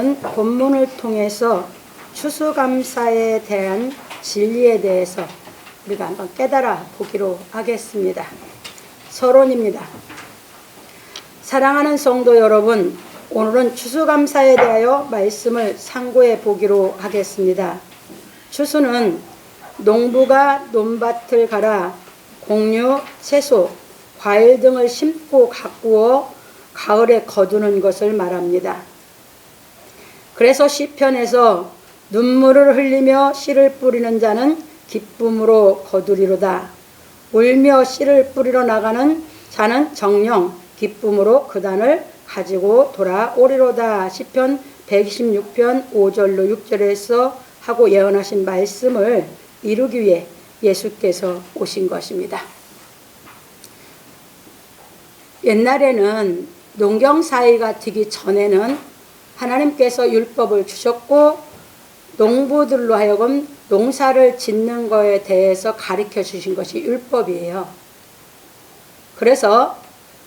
본문을 통해서 추수감사에 대한 진리에 대해서 우리가 한번 깨달아 보기로 하겠습니다. 서론입니다. 사랑하는 성도 여러분, 오늘은 추수감사에 대하여 말씀을 상고해 보기로 하겠습니다. 추수는 농부가 논밭을 갈아 곡류, 채소, 과일 등을 심고 가꾸어 가을에 거두는 것을 말합니다. 그래서 시편에서 눈물을 흘리며 씨를 뿌리는 자는 기쁨으로 거두리로다. 울며 씨를 뿌리러 나가는 자는 정녕 기쁨으로 그 단을 가지고 돌아오리로다. 시편 126편 5절로 6절에서 하고 예언하신 말씀을 이루기 위해 예수께서 오신 것입니다. 옛날에는 농경사회가 되기 전에는 하나님께서 율법을 주셨고 농부들로 하여금 농사를 짓는 것에 대해서 가르쳐 주신 것이 율법이에요. 그래서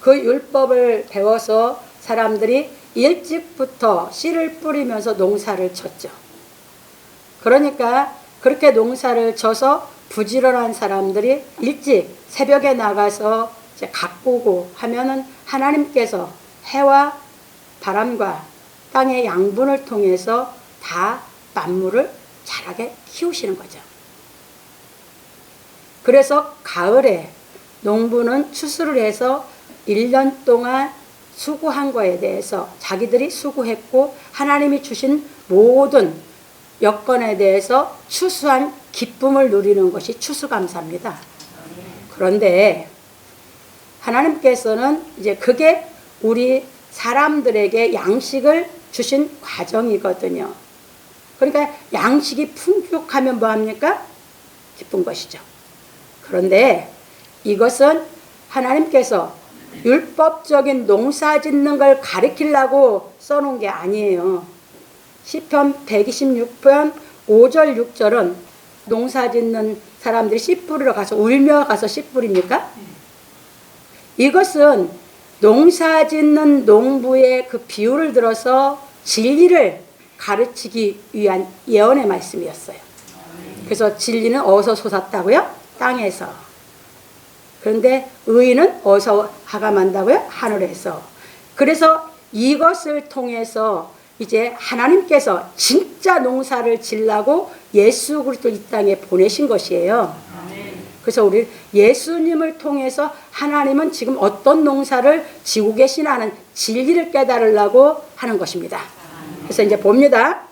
그 율법을 배워서 사람들이 일찍부터 씨를 뿌리면서 농사를 쳤죠. 그러니까 그렇게 농사를 져서 부지런한 사람들이 일찍 새벽에 나가서 이제 가꾸고 하면은 하나님께서 해와 바람과 땅의 양분을 통해서 다 만물을 자라게 키우시는 거죠. 그래서 가을에 농부는 추수를 해서 1년 동안 수고한 거에 대해서 자기들이 수고했고 하나님이 주신 모든 여건에 대해서 추수한 기쁨을 누리는 것이 추수감사입니다. 그런데 하나님께서는 이제 그게 우리 사람들에게 양식을 주신 과정이거든요. 그러니까 양식이 풍족하면 뭐합니까? 기쁜 것이죠. 그런데 이것은 하나님께서 율법적인 농사 짓는 걸 가리키려고 써놓은 게 아니에요. 시편 126편 5절 6절은 농사 짓는 사람들이 씨 뿌리러 가서 울며 가서 씨 뿌립니까? 이것은 농사 짓는 농부의 그 비유를 들어서 진리를 가르치기 위한 예언의 말씀이었어요. 그래서 진리는 어디서 솟았다고요? 땅에서. 그런데 의인은 어디서 하감한다고요? 하늘에서. 그래서 이것을 통해서 이제 하나님께서 진짜 농사를 지려고 예수 그리스도를 이 땅에 보내신 것이에요. 그래서 우리 예수님을 통해서 하나님은 지금 어떤 농사를 지고 계시나는 진리를 깨달으려고 하는 것입니다. 그래서 이제 봅니다.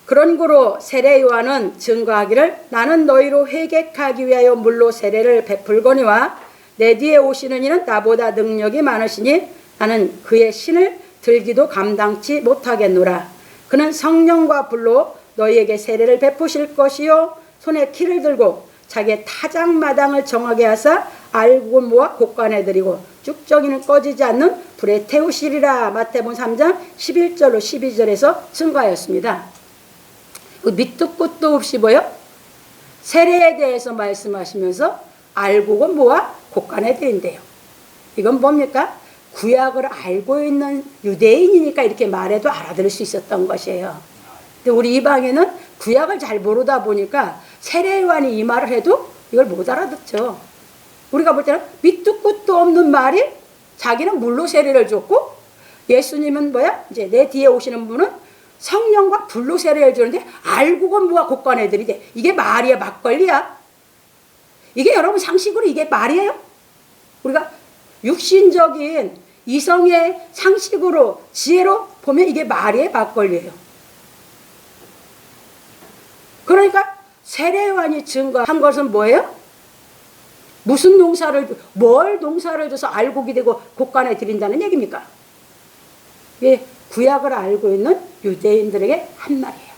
그런 고로 세례 요한은 증거하기를 나는 너희로 회개하기 위하여 물로 세례를 베풀거니와 내 뒤에 오시는 이는 나보다 능력이 많으시니 나는 그의 신을 들기도 감당치 못하겠노라. 그는 성령과 불로 너희에게 세례를 베푸실 것이요 손에 키를 들고 자기의 타작마당을 정하게 하사 알고 모아 곡간에 들이고 쭉정이는 꺼지지 않는 불에 태우시리라. 마태복음 3장 11절로 12절에서 증거하였습니다. 밑도 끝도 없이 뭐요? 세례에 대해서 말씀하시면서 알고 모아 곡간에 들인대요. 이건 뭡니까? 구약을 알고 있는 유대인이니까 이렇게 말해도 알아들을 수 있었던 것이에요. 근데 우리 이방에는 구약을 잘 모르다 보니까 세례요한이 이 말을 해도 이걸 못 알아듣죠. 우리가 볼 때는 밑도 끝도 없는 말이 자기는 물로 세례를 줬고 예수님은 뭐야? 이제 내 뒤에 오시는 분은 성령과 불로 세례를 주는데 알고건 뭐가 곡간에 들이대. 이게 말이야 막걸리야? 이게 여러분 상식으로 이게 말이에요? 우리가 육신적인 이성의 상식으로 지혜로 보면 이게 말이에요 막걸리예요? 그러니까 세례요한이 증거한 것은 뭐예요? 무슨 농사를, 뭘 농사를 줘서 알곡이 되고 곡간에 들인다는 얘기입니까? 이게 구약을 알고 있는 유대인들에게 한 말이에요.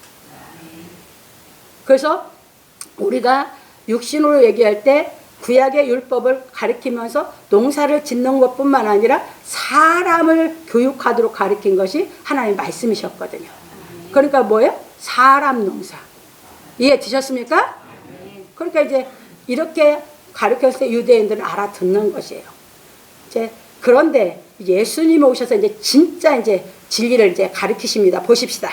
그래서 우리가 육신으로 얘기할 때 구약의 율법을 가리키면서 농사를 짓는 것뿐만 아니라 사람을 교육하도록 가리킨 것이 하나님의 말씀이셨거든요. 그러니까 뭐예요? 사람 농사. 이해 되셨습니까? 그러니까 이제 이렇게 가르쳤을 때 유대인들은 알아듣는 것이에요. 이제 그런데 예수님이 오셔서 이제 진짜 이제 진리를 이제 가르치십니다. 보십시다.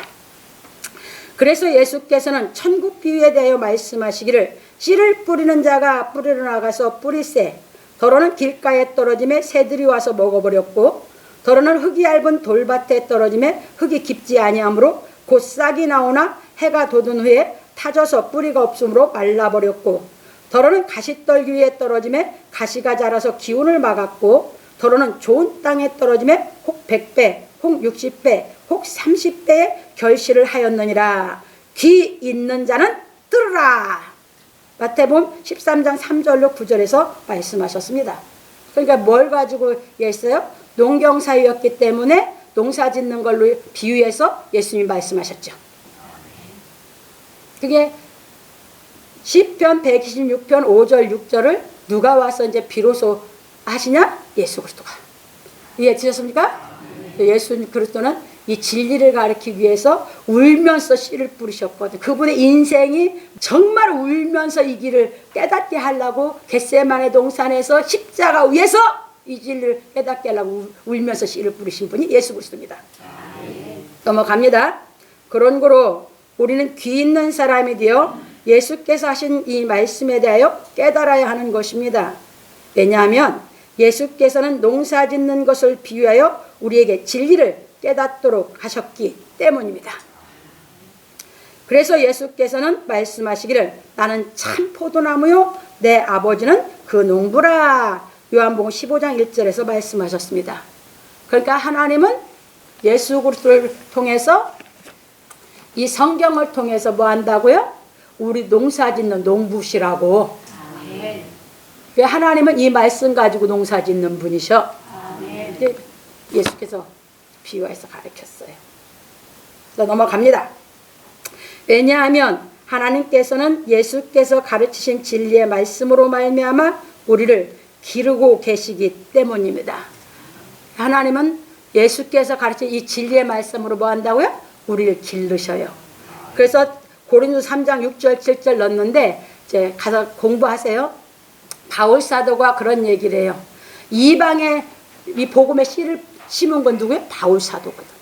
그래서 예수께서는 천국 비유에 대하여 말씀하시기를 씨를 뿌리는 자가 뿌리러 나가서 뿌리세 더러는 길가에 떨어짐에 새들이 와서 먹어버렸고 더러는 흙이 얇은 돌밭에 떨어짐에 흙이 깊지 아니하므로 곧 싹이 나오나 해가 돋은 후에 타져서 뿌리가 없으므로 말라버렸고 더러는 가시떨기 위에 떨어짐에 가시가 자라서 기운을 막았고 더러는 좋은 땅에 떨어짐에 혹 100배 혹 60배 혹 30배의 결실을 하였느니라. 귀 있는 자는 들으라. 마태복음 13장 3절로 9절에서 말씀하셨습니다. 그러니까 뭘 가지고 했어요? 농경사였기 때문에 농사 짓는 걸로 비유해서 예수님이 말씀하셨죠. 그게 시편 126편 5절 6절을 누가 와서 이제 비로소 하시냐? 예수 그리스도가. 이해되셨습니까? 예수 그리스도는 이 진리를 가르치기 위해서 울면서 씨를 뿌리셨거든. 그분의 인생이 정말 울면서 이 길을 깨닫게 하려고 겟세마네 동산에서 십자가 위에서 이 진리를 깨닫게 하려고 울면서 씨를 뿌리신 분이 예수 그리스도입니다. 넘어갑니다. 그런 거로 우리는 귀 있는 사람이 되어 예수께서 하신 이 말씀에 대하여 깨달아야 하는 것입니다. 왜냐하면 예수께서는 농사 짓는 것을 비유하여 우리에게 진리를 깨닫도록 하셨기 때문입니다. 그래서 예수께서는 말씀하시기를 나는 참 포도나무요 내 아버지는 그 농부라. 요한복음 15장 1절에서 말씀하셨습니다. 그러니까 하나님은 예수 그리스도를 통해서 이 성경을 통해서 뭐 한다고요? 우리 농사 짓는 농부시라고. 하나님은 이 말씀 가지고 농사 짓는 분이셔. 예수께서 비유해서 가르쳤어요. 넘어갑니다. 왜냐하면 하나님께서는 예수께서 가르치신 진리의 말씀으로 말미암아 우리를 기르고 계시기 때문입니다. 하나님은 예수께서 가르친 이 진리의 말씀으로 뭐 한다고요? 우리를 기르셔요. 그래서 고린도서 3장 6절 7절 넣었는데 이제 가서 공부하세요. 바울 사도가 그런 얘기를 해요. 이방에 이 복음의 씨를 심은 건 누구예요? 바울 사도거든.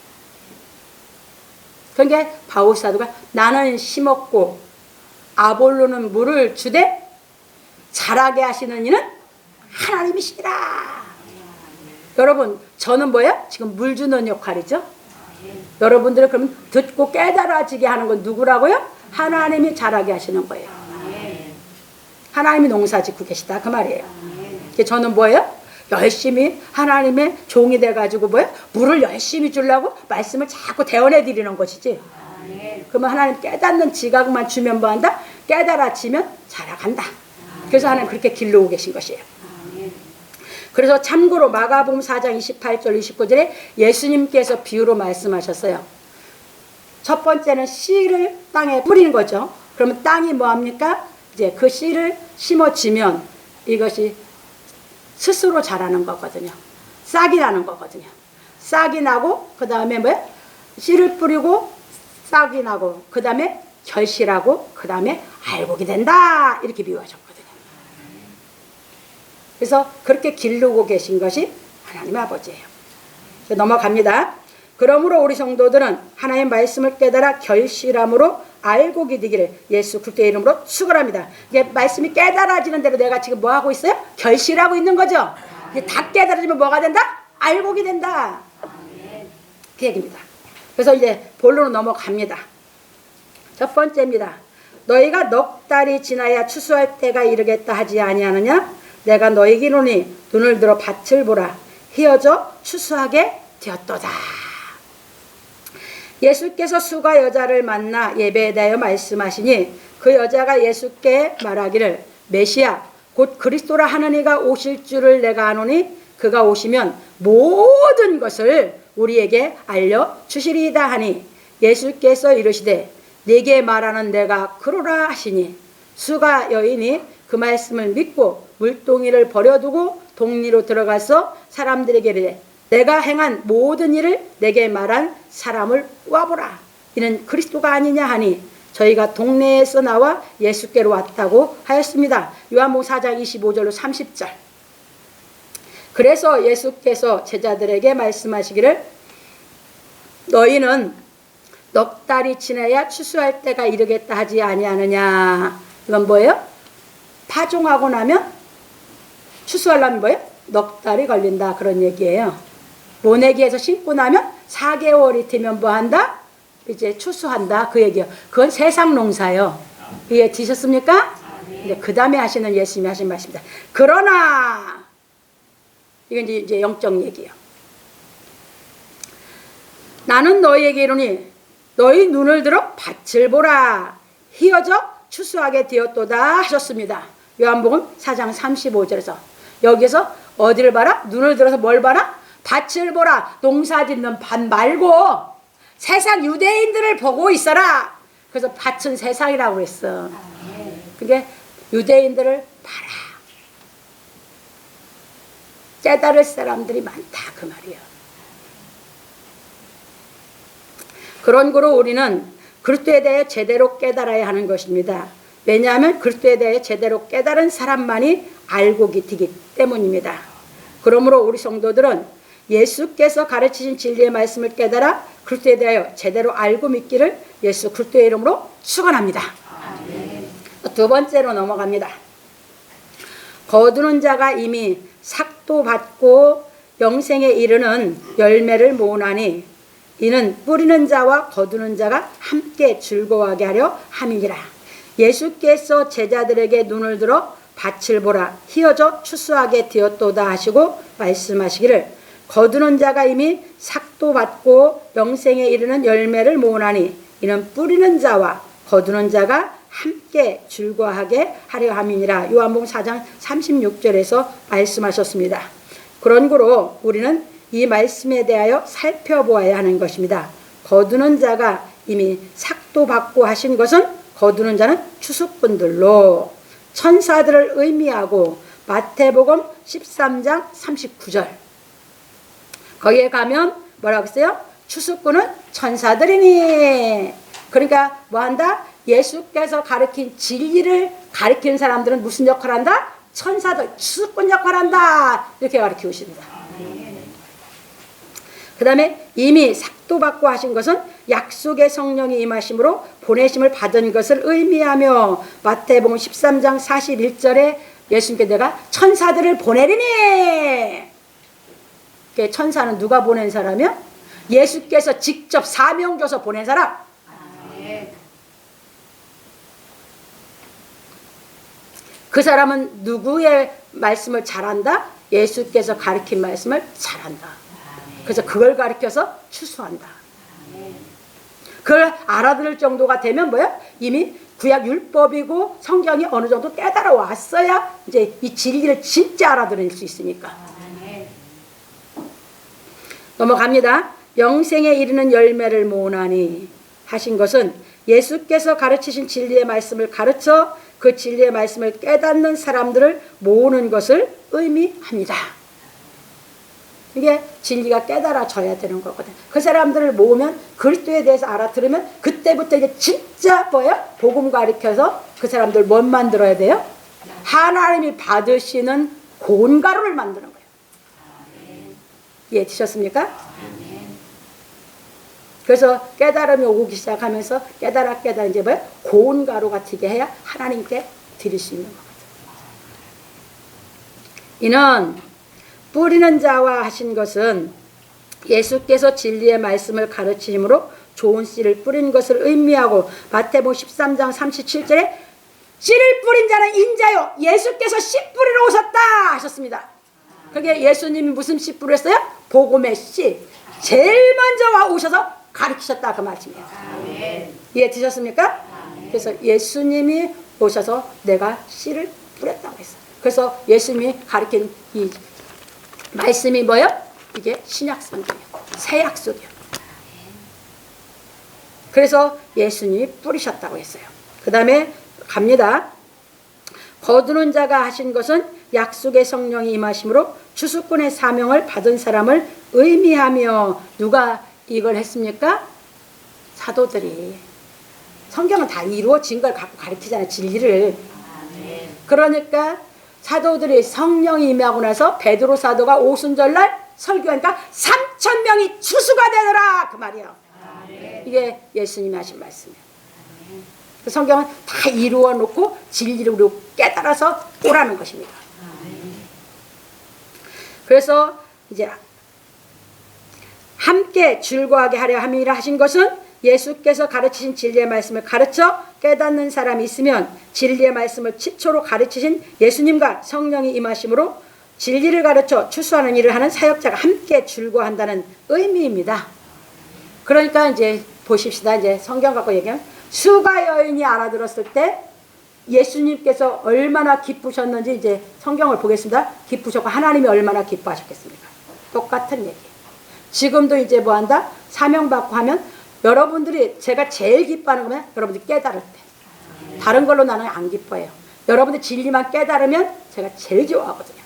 그러니까 바울 사도가 나는 심었고 아볼로는 물을 주되 자라게 하시는 이는 하나님이시라. 여러분 저는 뭐예요? 지금 물 주는 역할이죠. 여러분들은 그럼 듣고 깨달아지게 하는 건 누구라고요? 하나님이 자라게 하시는 거예요. 하나님이 농사 짓고 계시다 그 말이에요. 저는 뭐예요? 열심히 하나님의 종이 돼가지고 뭐예요? 물을 열심히 주려고 말씀을 자꾸 대언해 드리는 것이지. 그러면 하나님 깨닫는 지각만 주면 뭐한다? 깨달아지면 자라간다. 그래서 하나님 그렇게 길러오고 계신 것이에요. 그래서 참고로 마가복음 4장 28절 29절에 예수님께서 비유로 말씀하셨어요. 첫 번째는 씨를 땅에 뿌리는 거죠. 그러면 땅이 뭐합니까? 이제 그 씨를 심어지면 이것이 스스로 자라는 거거든요. 싹이 나는 거거든요. 싹이 나고 그 다음에 뭐야? 씨를 뿌리고 싹이 나고 그 다음에 결실하고 그 다음에 알곡이 된다. 이렇게 비유하셨거든요. 그래서 그렇게 기르고 계신 것이 하나님 아버지예요. 넘어갑니다. 그러므로 우리 성도들은 하나님의 말씀을 깨달아 결실함으로 알곡이 되기를 예수 그리스도의 이름으로 축원합니다. 이게 말씀이 깨달아지는 대로 내가 지금 뭐 하고 있어요? 결실하고 있는 거죠. 이게 다 깨달아지면 뭐가 된다? 알곡이 된다. 그 얘기입니다. 그래서 이제 본론으로 넘어갑니다. 첫 번째입니다. 너희가 넉 달이 지나야 추수할 때가 이르겠다 하지 아니하느냐? 내가 너희에게 이르노니 눈을 들어 밭을 보라. 휘어져 추수하게 되었도다. 예수께서 수가 여자를 만나 예배에 대하여 말씀하시니 그 여자가 예수께 말하기를 메시아 곧 그리스도라 하는 이가 오실 줄을 내가 아노니 그가 오시면 모든 것을 우리에게 알려주시리이다 하니 예수께서 이르시되 네게 말하는 내가 그러라 하시니 수가 여인이 그 말씀을 믿고 물동이를 버려두고 동리로 들어가서 사람들에게 이르되 내가 행한 모든 일을 내게 말한 사람을 와보라. 이는 그리스도가 아니냐 하니 저희가 동네에서 나와 예수께로 왔다고 하였습니다. 요한복음 4장 25절로 30절. 그래서 예수께서 제자들에게 말씀하시기를 너희는 넉 달이 지나야 추수할 때가 이르겠다 하지 아니하느냐. 이건 뭐예요? 파종하고 나면 추수하려면 뭐예요? 넉 달이 걸린다, 그런 얘기예요. 모내기에서 심고 나면 4개월이 되면 뭐 한다? 이제 추수한다, 그 얘기예요. 그건 세상 농사예요. 이해 되셨습니까? 네, 그 다음에 하시는 예수님이 하신 말씀입니다. 그러나 이건 이제 영적 얘기예요. 나는 너희에게 이르노니 너희 눈을 들어 밭을 보라. 희어져 추수하게 되었도다 하셨습니다. 요한복음 4장 35절에서 여기서 어디를 봐라? 눈을 들어서 뭘 봐라? 밭을 보라. 농사 짓는 밭 말고 세상 유대인들을 보고 있어라. 그래서 밭은 세상이라고 했어. 그게 유대인들을 봐라. 깨달을 사람들이 많다, 그 말이에요. 그런 거로 우리는 그리스도에 대해 제대로 깨달아야 하는 것입니다. 왜냐하면 그리스도에 대해 제대로 깨달은 사람만이 알고 기티기 때문입니다. 그러므로 우리 성도들은 예수께서 가르치신 진리의 말씀을 깨달아 그리스도에 대하여 제대로 알고 믿기를 예수 그리스도의 이름으로 축원합니다. 두 번째로 넘어갑니다. 거두는 자가 이미 삭도 받고 영생에 이르는 열매를 모으나니 이는 뿌리는 자와 거두는 자가 함께 즐거워하게 하려 함이니라. 예수께서 제자들에게 눈을 들어 밭을 보라. 희어져 추수하게 되었도다 하시고 말씀하시기를 거두는 자가 이미 삭도 받고 영생에 이르는 열매를 모으나니 이는 뿌리는 자와 거두는 자가 함께 즐거워하게 하려 함이니라. 요한복음 4장 36절에서 말씀하셨습니다. 그런 거로 우리는 이 말씀에 대하여 살펴보아야 하는 것입니다. 거두는 자가 이미 삭도 받고 하신 것은 거두는 자는 추수꾼들로 천사들을 의미하고 마태복음 13장 39절 거기에 가면 뭐라고 했어요? 추수꾼은 천사들이니. 그러니까 뭐한다? 예수께서 가르친 진리를 가르치는 사람들은 무슨 역할을 한다? 천사들, 추수꾼 역할을 한다, 이렇게 가르치고 있습니다. 그 다음에 이미 삭도받고 하신 것은 약속의 성령이 임하심으로 보내심을 받은 것을 의미하며 마태복음 13장 41절에 예수님께 내가 천사들을 보내리니. 천사는 누가 보낸 사람이요? 예수께서 직접 사명 줘서 보낸 사람. 그 사람은 누구의 말씀을 잘한다? 예수께서 가르친 말씀을 잘한다. 그래서 그걸 가르쳐서 추수한다. 그걸 알아들을 정도가 되면 뭐야? 이미 구약 율법이고 성경이 어느 정도 깨달아 왔어야 이제 이 진리를 진짜 알아들을 수 있으니까. 넘어갑니다. 영생에 이르는 열매를 모으나니 하신 것은 예수께서 가르치신 진리의 말씀을 가르쳐 그 진리의 말씀을 깨닫는 사람들을 모으는 것을 의미합니다. 이게 진리가 깨달아져야 되는 거거든. 그 사람들을 모으면 그리스도에 대해서 알아들으면 그때부터 이제 진짜 뭐야? 복음 가르쳐서 그 사람들 뭘 만들어야 돼요? 하나님이 받으시는 고운 가루를 만드는 거예요. 이해되셨습니까? 그래서 깨달음이 오기 시작하면서 깨달아 이제 뭐야? 고운 가루가 튀게 해야 하나님께 드릴 수 있는 거거든. 이는 뿌리는 자와 하신 것은 예수께서 진리의 말씀을 가르치심으로 좋은 씨를 뿌린 것을 의미하고 마태복음 13장 37절에 씨를 뿌린 자는 인자요 예수께서 씨 뿌리러 오셨다 하셨습니다. 그게 예수님이 무슨 씨 뿌렸어요? 복음의 씨. 제일 먼저 오셔서 가르치셨다, 그 말씀이에요. 이해 되셨습니까? 그래서 예수님이 오셔서 내가 씨를 뿌렸다고 했어요. 그래서 예수님이 가르친 이 말씀이 뭐예요? 이게 신약성경이에요. 새약속이에요. 그래서 예수님이 뿌리셨다고 했어요. 그 다음에 갑니다. 거두는 자가 하신 것은 약속의 성령이 임하심으로 추수꾼의 사명을 받은 사람을 의미하며 누가 이걸 했습니까? 사도들이. 성경은 다 이루어진 걸 갖고 가르치잖아요, 진리를. 그러니까 사도들이 성령이 임하고 나서 베드로 사도가 오순절날 설교하니까 3,000명이 추수가 되더라 그 말이에요. 이게 예수님이 하신 말씀이에요. 그 성경은 다 이루어 놓고 진리를 우리가 깨달아서 오라는 것입니다. 그래서 이제 함께 즐거워하게 하려 함이라 하신 것은 예수께서 가르치신 진리의 말씀을 가르쳐 깨닫는 사람이 있으면 진리의 말씀을 기초로 가르치신 예수님과 성령이 임하심으로 진리를 가르쳐 추수하는 일을 하는 사역자가 함께 즐거워한다는 의미입니다. 그러니까 이제 보십시다. 이제 성경 갖고 얘기하면 수가 여인이 알아들었을 때 예수님께서 얼마나 기쁘셨는지 이제 성경을 보겠습니다. 기쁘셨고 하나님이 얼마나 기뻐하셨겠습니까? 똑같은 얘기. 지금도 이제 뭐 한다? 사명받고 하면 여러분들이 제가 제일 기뻐하는 거면 여러분들이 깨달을 때. 다른 걸로 나는 안 기뻐해요. 여러분들 진리만 깨달으면 제가 제일 좋아하거든요.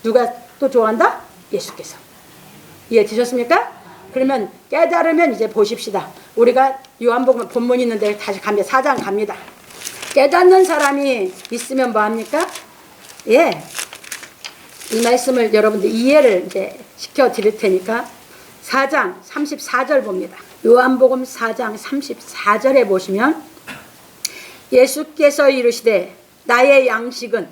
누가 또 좋아한다? 예수께서. 이해되셨습니까? 그러면 깨달으면 이제 보십시다. 우리가 요한복음 본문 있는데 다시 갑니다. 4장 갑니다. 깨닫는 사람이 있으면 뭐합니까? 예. 이 말씀을 여러분들 이해를 이제 시켜 드릴 테니까 4장 34절 봅니다. 요한복음 4장 34절에 보시면 예수께서 이르시되 나의 양식은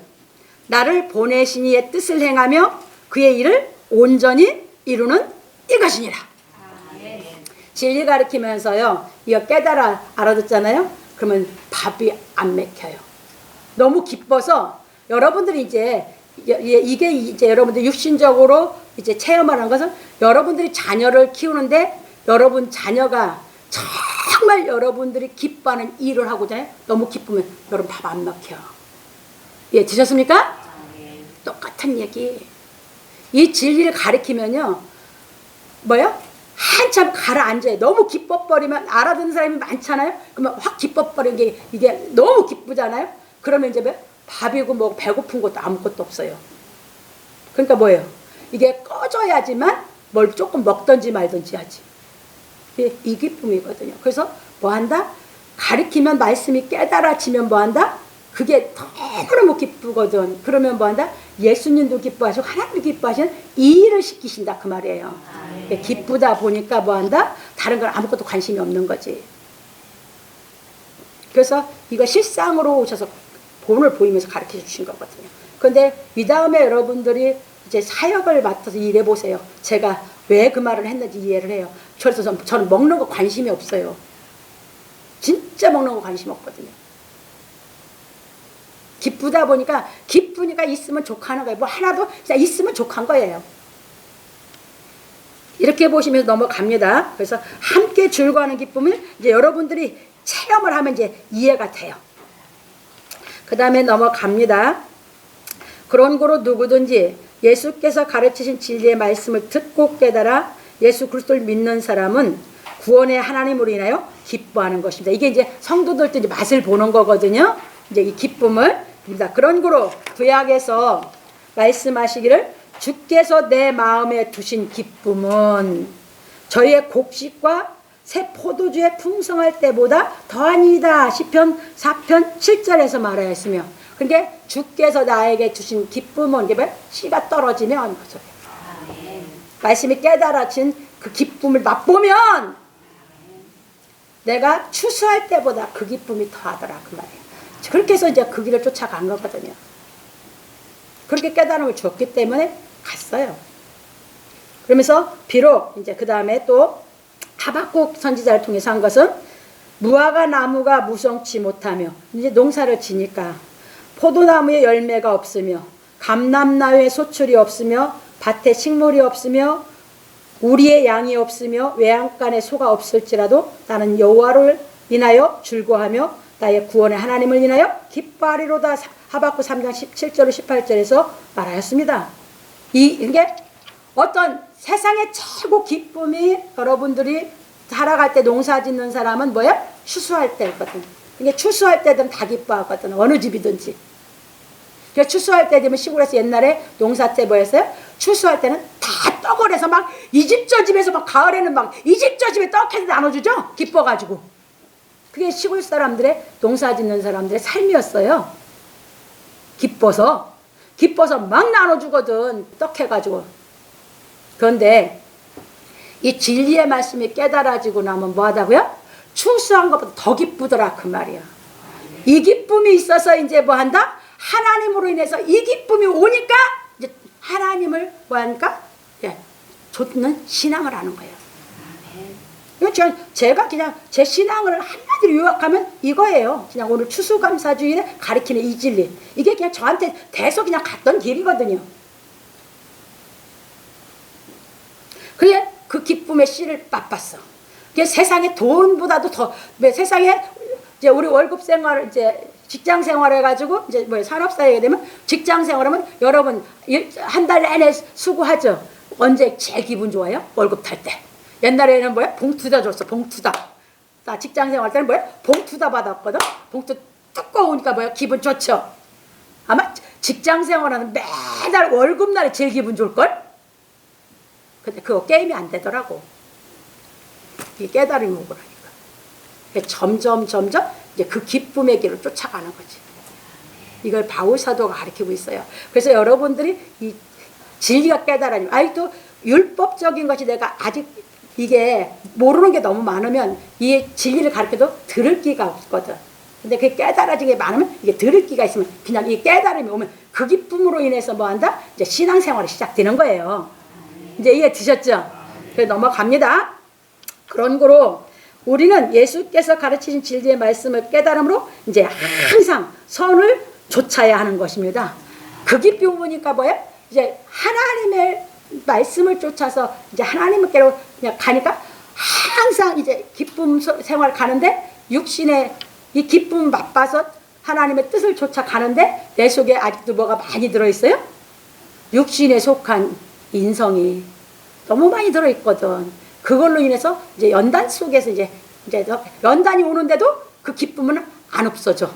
나를 보내신 이의 뜻을 행하며 그의 일을 온전히 이루는 이것이니라. 진리 가르치면서요. 이거 깨달아 알아듣잖아요. 그러면 밥이 안 맥혀요. 너무 기뻐서 여러분들이 이제 이게 이제 여러분들 육신적으로 이제 체험하는 것은 여러분들이 자녀를 키우는데 여러분 자녀가 정말 여러분들이 기뻐하는 일을 하고자 너무 기쁘면 여러분 밥 안 먹혀. 예, 드셨습니까? 똑같은 얘기. 이 진리를 가르치면요. 뭐요? 한참 가라앉아요. 너무 기뻐버리면 알아듣는 사람이 많잖아요. 그러면 확 기뻐버리는 게 이게 너무 기쁘잖아요. 그러면 이제 밥이고 뭐 배고픈 것도 아무것도 없어요. 그러니까 뭐예요? 이게 꺼져야지만 뭘 조금 먹든지 말든지 하지. 이 기쁨이거든요. 그래서 뭐 한다? 가르치면 말씀이 깨달아지면 뭐 한다? 그게 너무너무 기쁘거든. 그러면 뭐 한다? 예수님도 기뻐하시고 하나님도 기뻐하시는 이 일을 시키신다 그 말이에요. 기쁘다 보니까 뭐 한다? 다른 건 아무것도 관심이 없는 거지. 그래서 이거 실상으로 오셔서 본을 보이면서 가르쳐 주신 거거든요. 그런데 이 다음에 여러분들이 이제 사역을 맡아서 일해 보세요. 제가 왜 그 말을 했는지 이해를 해요. 그래서 저는 먹는 거 관심이 없어요. 진짜 먹는 거 관심 없거든요. 기쁘다 보니까 기쁘니까 있으면 족하는 거예요. 뭐 하나도 그냥 있으면 족한 거예요. 이렇게 보시면서 넘어갑니다. 그래서 함께 즐거워하는 기쁨을 이제 여러분들이 체험을 하면 이제 이해가 돼요. 그 다음에 넘어갑니다. 그런 거로 누구든지 예수께서 가르치신 진리의 말씀을 듣고 깨달아 예수 그리스도를 믿는 사람은 구원의 하나님으로 인하여 기뻐하는 것입니다. 이게 이제 성도들도 이제 맛을 보는 거거든요. 이제 이 기쁨을 입니다. 그런 거로 구약에서 말씀하시기를 주께서 내 마음에 두신 기쁨은 저희의 곡식과 새 포도주에 풍성할 때보다 더하니이다. 시편 4편 7절에서 말하였으며 그러니까 주께서 나에게 주신 기쁨은 이게 씨가 떨어지면 그 소리예요. 말씀이 깨달아진 그 기쁨을 맛보면 내가 추수할 때보다 그 기쁨이 더하더라 그 말이에요. 그렇게 해서 이제 그 길을 쫓아간 거거든요. 그렇게 깨달음을 줬기 때문에 갔어요. 그러면서 비록 이제 그 다음에 또 하박국 선지자를 통해서 한 것은 무화과 나무가 무성치 못하며 이제 농사를 지니까 포도나무에 열매가 없으며 감람나무에 소출이 없으며 밭에 식물이 없으며 우리의 양이 없으며 외양간에 소가 없을지라도 나는 여호와를 인하여 즐거워하며 나의 구원의 하나님을 인하여 기뻐하리로다. 하박국 3장 17절 18절에서 말하였습니다. 이게 어떤 세상의 최고 기쁨이 여러분들이 살아갈 때 농사 짓는 사람은 뭐야? 추수할 때거든. 이게 추수할 때 되면 다 기뻐하거든. 어느 집이든지. 그래서 추수할 때 되면 시골에서 옛날에 농사 때 뭐였어요? 추수할 때는 다 떡을 해서 막 이 집 저 집에서 막 가을에는 막 이 집 저 집에 떡해서 나눠주죠? 기뻐가지고. 그게 시골 사람들의 농사 짓는 사람들의 삶이었어요. 기뻐서 막 나눠주거든. 떡해가지고. 그런데 이 진리의 말씀이 깨달아지고 나면 뭐하다고요? 추수한 것보다 더 기쁘더라 그 말이야. 이 기쁨이 있어서 이제 뭐한다? 하나님으로 인해서 이 기쁨이 오니까 이제 하나님을 뭐하니까? 예, 좇는 신앙을 하는 거예요. 제가 그냥 제 신앙을 한마디로 요약하면 이거예요. 그냥 오늘 추수감사주일에 가리키는 이 진리. 이게 그냥 저한테 대서 그냥 갔던 길이거든요. 그래 그 기쁨의 씨를 맛봤어. 그게 세상에 돈보다도 더, 세상에 이제 우리 월급 생활, 이제 직장 생활 해가지고 이제 뭐 산업사회가 되면 직장 생활하면 여러분 한 달 내내 수고하죠. 언제 제일 기분 좋아요? 월급 탈 때. 옛날에는 뭐야? 봉투다 줬어. 봉투다. 나 직장 생활 때는 뭐야? 봉투다 받았거든. 봉투 두꺼우니까 뭐야? 기분 좋죠. 아마 직장 생활하는 매달 월급날에 제일 기분 좋을걸? 근데 그거 게임이 안 되더라고. 이게 깨달음이 오고라니까. 점점 이제 그 기쁨의 길을 쫓아가는 거지. 이걸 바울 사도가 가르치고 있어요. 그래서 여러분들이 이 진리가 깨달아지면, 아직도 율법적인 것이 내가 아직 이게 모르는 게 너무 많으면 이 진리를 가르쳐도 들을 기가 없거든. 근데 그게 깨달아진 게 많으면 이게 들을 기가 있으면 그냥 이 깨달음이 오면 그 기쁨으로 인해서 뭐 한다? 이제 신앙생활이 시작되는 거예요. 이제 이해 드셨죠? 그래서 넘어갑니다. 그런 거로 우리는 예수께서 가르치신 진리의 말씀을 깨달음으로 이제 항상 선을 좇아야 하는 것입니다. 그 기쁨이 보니까 뭐예요? 이제 하나님의 말씀을 쫓아서 이제 하나님께로 그냥 가니까 항상 이제 기쁨 생활 가는데 육신의 이 기쁨 맛봐서 하나님의 뜻을 쫓아가는데 내 속에 아직도 뭐가 많이 들어있어요? 육신에 속한 인성이 너무 많이 들어있거든. 그걸로 인해서 이제 연단 속에서 이제 연단이 오는데도 그 기쁨은 안 없어져.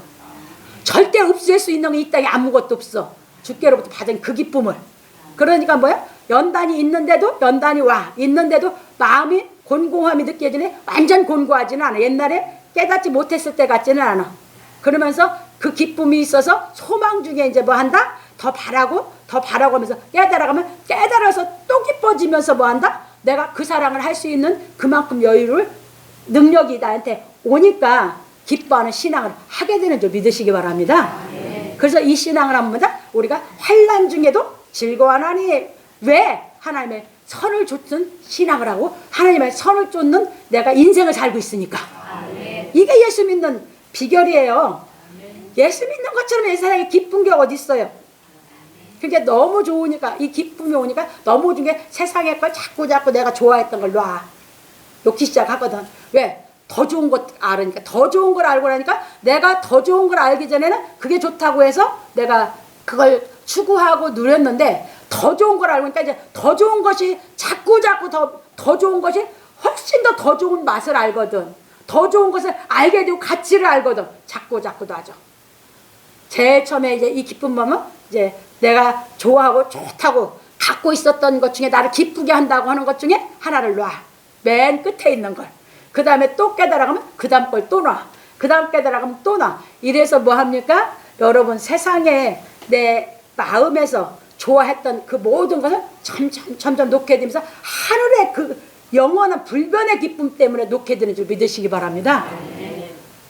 절대 없앨 수 있는 게 이 땅에 아무것도 없어. 주께로부터 받은 그 기쁨을. 그러니까 뭐야? 연단이 있는데도 연단이 와. 있는데도 마음이 곤고함이 느껴지네. 완전 곤고하지는 않아. 옛날에 깨닫지 못했을 때 같지는 않아. 그러면서 그 기쁨이 있어서 소망 중에 이제 뭐 한다? 더 바라고 하면서 깨달아가면 깨달아서 또 기뻐지면서 뭐 한다? 내가 그 사랑을 할 수 있는 그만큼 여유를 능력이 나한테 오니까 기뻐하는 신앙을 하게 되는 줄 믿으시기 바랍니다. 그래서 이 신앙을 하면 우리가 환난 중에도 즐거워하나니 왜 하나님의 선을 쫓는 신앙을 하고 하나님의 선을 쫓는 내가 인생을 살고 있으니까. 이게 예수 믿는 비결이에요. 예수 믿는 것처럼 이 세상에 기쁜 게 어디 있어요? 그게 너무 좋으니까 이 기쁨이 오니까 너무 좋은 게 세상의 걸 자꾸 내가 좋아했던 걸 놔. 놓기 시작하거든. 왜? 더 좋은 것 알으니까. 더 좋은 걸 알고 나니까 내가 더 좋은 걸 알기 전에는 그게 좋다고 해서 내가 그걸 추구하고 누렸는데 더 좋은 걸 알고 나니까 이제 더 좋은 것이 자꾸 더 좋은 것이 훨씬 더 좋은 맛을 알거든. 더 좋은 것을 알게 되고 가치를 알거든. 자꾸도 하죠. 제일 처음에 이제 이 기쁨 보면 이제 내가 좋아하고 좋다고 갖고 있었던 것 중에 나를 기쁘게 한다고 하는 것 중에 하나를 놔. 맨 끝에 있는 걸. 그 다음에 또 깨달아가면 그 다음 걸 또 놔. 그 다음 깨달아가면 또 놔. 이래서 뭐 합니까? 여러분 세상에 내 마음에서 좋아했던 그 모든 것을 점점 놓게 되면서 하늘의 그 영원한 불변의 기쁨 때문에 놓게 되는 줄 믿으시기 바랍니다.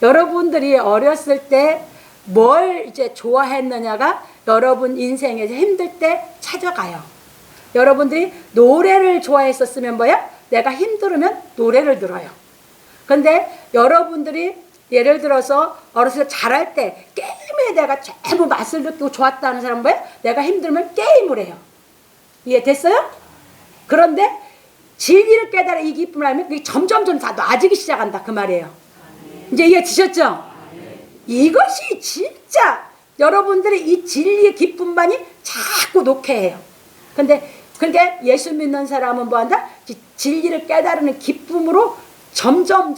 여러분들이 어렸을 때 뭘 이제 좋아했느냐가 여러분 인생에서 힘들 때 찾아가요. 여러분들이 노래를 좋아했었으면 뭐야? 내가 힘들으면 노래를 들어요. 근데 여러분들이 예를 들어서 어렸을 때 잘할 때 게임에 내가 전부 맛을 느끼고 좋았다는 사람은 뭐야? 내가 힘들면 게임을 해요. 이해됐어요? 그런데 진리를 깨달아 이 기쁨을 알면 그게 점점 다 놔지기 시작한다 그 말이에요. 이제 이해되셨죠? 이것이 진짜 여러분들이 이 진리의 기쁨만이 자꾸 놓게 해요. 근데 그러니까 예수 믿는 사람은 뭐한다? 진리를 깨달으는 기쁨으로 점점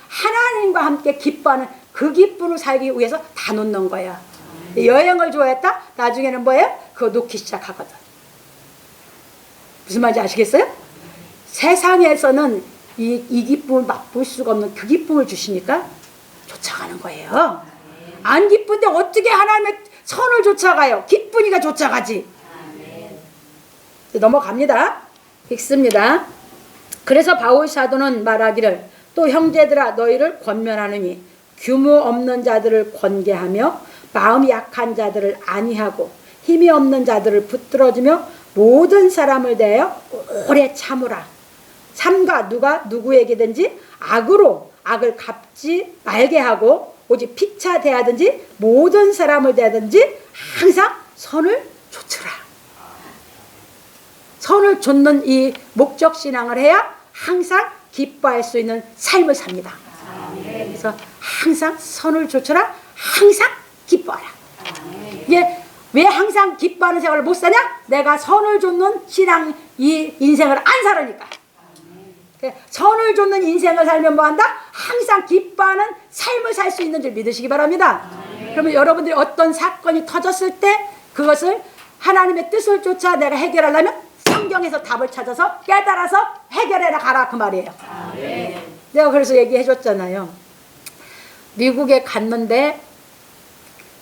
하나님과 함께 기뻐하는 그 기쁨을 살기 위해서 다 놓는 거야. 여행을 좋아했다? 나중에는 뭐예요? 그거 놓기 시작하거든. 무슨 말인지 아시겠어요? 세상에서는 이 기쁨을 맛볼 수가 없는 그 기쁨을 주시니까 쫓아가는 거예요. 안 기쁜데 어떻게 하나님의 선을 쫓아가요. 기쁘니까 쫓아가지. 넘어갑니다. 읽습니다. 그래서 바울 사도는 말하기를 또 형제들아 너희를 권면하느니 규모 없는 자들을 권계하며 마음이 약한 자들을 안위하고 힘이 없는 자들을 붙들어주며 모든 사람을 대하여 오래 참으라. 삼가 누가 누구에게든지 악으로 악을 갚지 말게 하고 오직 피차 대하든지 모든 사람을 대하든지 항상 선을 좇으라. 선을 좇는 이 목적 신앙을 해야 항상 기뻐할 수 있는 삶을 삽니다. 그래서 항상 선을 좇으라. 항상 기뻐하라. 이게 왜 항상 기뻐하는 생활을 못 사냐? 내가 선을 좇는 신앙 이 인생을 안 살으니까. 선을 좇는 인생을 살면 뭐한다? 항상 기뻐하는 삶을 살 수 있는 줄 믿으시기 바랍니다. 그러면 여러분들이 어떤 사건이 터졌을 때 그것을 하나님의 뜻을 쫓아 내가 해결하려면 성경에서 답을 찾아서 깨달아서 해결해라 가라 그 말이에요. 내가 그래서 얘기해 줬잖아요. 미국에 갔는데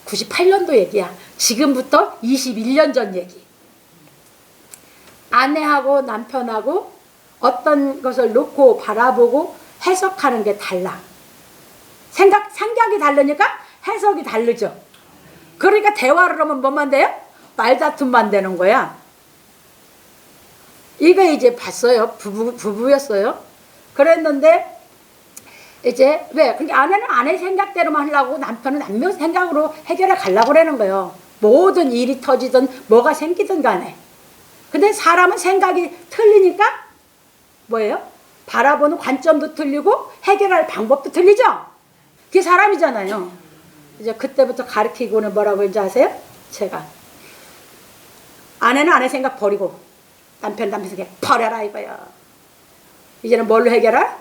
98년도 얘기야. 지금부터 21년 전 얘기. 아내하고 남편하고 어떤 것을 놓고 바라보고 해석하는 게 달라. 생각이 다르니까 해석이 다르죠. 그러니까 대화를 하면 뭐만 돼요? 말다툼만 되는 거야. 이거 이제 봤어요. 부부였어요. 그랬는데 이제 왜? 그러니까 아내는 아내 생각대로만 하려고 남편은 남편 생각으로 해결해 가려고 그러는 거예요. 모든 일이 터지든 뭐가 생기든 간에. 근데 사람은 생각이 틀리니까 뭐예요? 바라보는 관점도 틀리고 해결할 방법도 틀리죠? 그게 사람이잖아요. 이제 그때부터 가르치고는 뭐라고 했는지 아세요? 제가 아내는 아내 생각 버리고 남편 생각 버려라 이거야. 이제는 뭘로 해결할?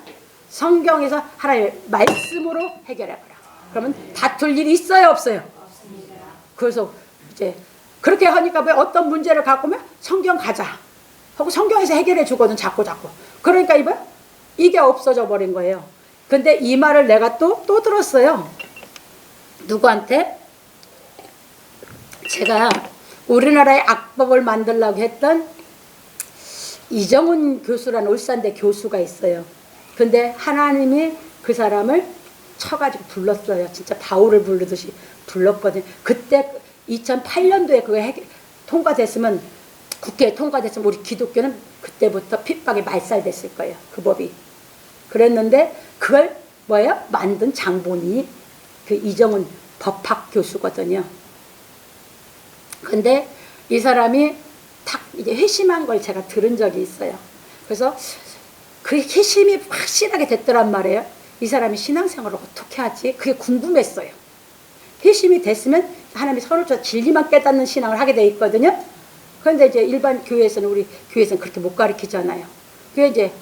성경에서 하나님의 말씀으로 해결해봐라. 그러면 다툴 일이 있어요 없어요? 없습니다. 그래서 이제 그렇게 하니까 왜 어떤 문제를 갖고 오면 성경 가자 하고 성경에서 해결해 주거든 자꾸 그러니까 이게 없어져 버린 거예요. 근데 이 말을 내가 또 들었어요. 누구한테? 제가 우리나라의 악법을 만들려고 했던 이정훈 교수라는 울산대 교수가 있어요. 근데 하나님이 그 사람을 쳐가지고 불렀어요. 진짜 바울을 부르듯이 불렀거든요. 그때 2008년도에 그거 통과됐으면 국회에 통과됐으면 우리 기독교는 그때부터 핍박이 말살됐을 거예요. 그 법이. 그랬는데 그걸 뭐예요? 만든 장본이 그 이정훈 법학 교수거든요. 근데 이 사람이 탁 이제 회심한 걸 제가 들은 적이 있어요. 그래서 그 회심이 확실하게 됐더란 말이에요. 이 사람이 신앙생활을 어떻게 하지? 그게 궁금했어요. 회심이 됐으면 하나님의 선을 줘 진리만 깨닫는 신앙을 하게 돼 있거든요. 그런데 이제 일반 교회에서는 우리 교회에서는 그렇게 못 가르치잖아요. 그게 이제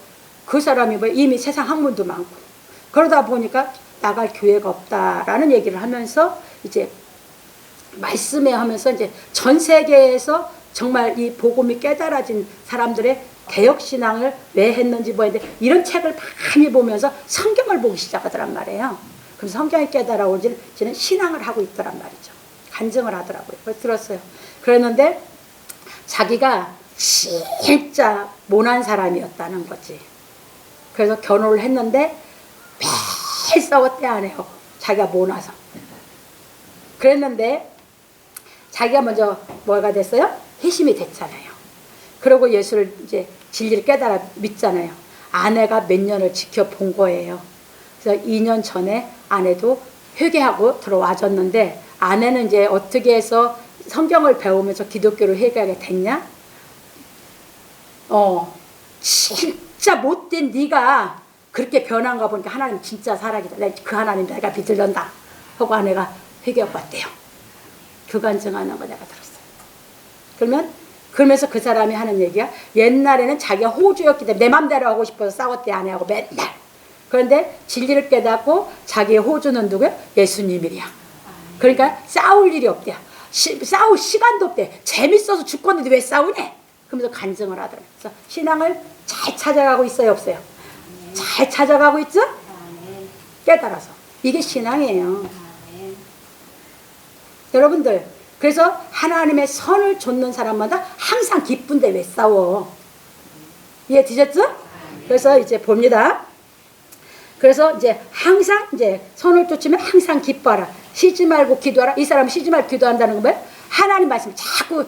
그 사람이 뭐 이미 세상 학문도 많고 그러다 보니까 나갈 교회가 없다라는 얘기를 하면서 이제 말씀에 하면서 이제 전 세계에서 정말 이 복음이 깨달아진 사람들의 개혁신앙을 왜 했는지 뭐했는데 이런 책을 많이 보면서 성경을 보기 시작하더란 말이에요. 그래서 성경이 깨달아오지는 신앙을 하고 있더란 말이죠. 간증을 하더라고요. 그걸 들었어요. 그랬는데 자기가 진짜 모난 사람이었다는 거지. 그래서 결혼을 했는데 매일 싸웠대 아내하고 자기가 모나서. 그랬는데 자기가 먼저 뭐가 됐어요? 회심이 됐잖아요. 그리고 예수를 이제 진리를 깨달아 믿잖아요. 아내가 몇 년을 지켜본 거예요. 그래서 2년 전에 아내도 회개하고 들어와줬는데 아내는 이제 어떻게 해서 성경을 배우면서 기독교를 회개하게 됐냐? 진짜 못된 네가 그렇게 변한가 보니까 하나님 진짜 살아계다. 그 하나님 내가 믿으련다 하고 아내가 회개하고 왔대요. 그 간증하는 거 내가 들었어요. 그러면서 그 사람이 하는 얘기야. 옛날에는 자기가 호주였기 때문에 내 맘대로 하고 싶어서 싸웠대 아내하고 맨날. 그런데 진리를 깨닫고 자기의 호주는 누구야? 예수님이야. 그러니까 싸울 일이 없대. 싸울 시간도 없대. 재밌어서 죽겠는데 왜 싸우네? 그러면서 간증을 하더라고요. 그래서 신앙을 잘 찾아가고 있어요 없어요? 잘 찾아가고 있죠? 깨달아서. 이게 신앙이에요. 여러분들 그래서 하나님의 선을 좇는 사람마다 항상 기쁜데 왜 싸워? 이해 되셨죠? 그래서 이제 봅니다. 그래서 이제 항상 이제 선을 좇으면 항상 기뻐하라. 쉬지 말고 기도하라. 이 사람은 쉬지 말고 기도한다는 건 뭐예요? 하나님 말씀을 자꾸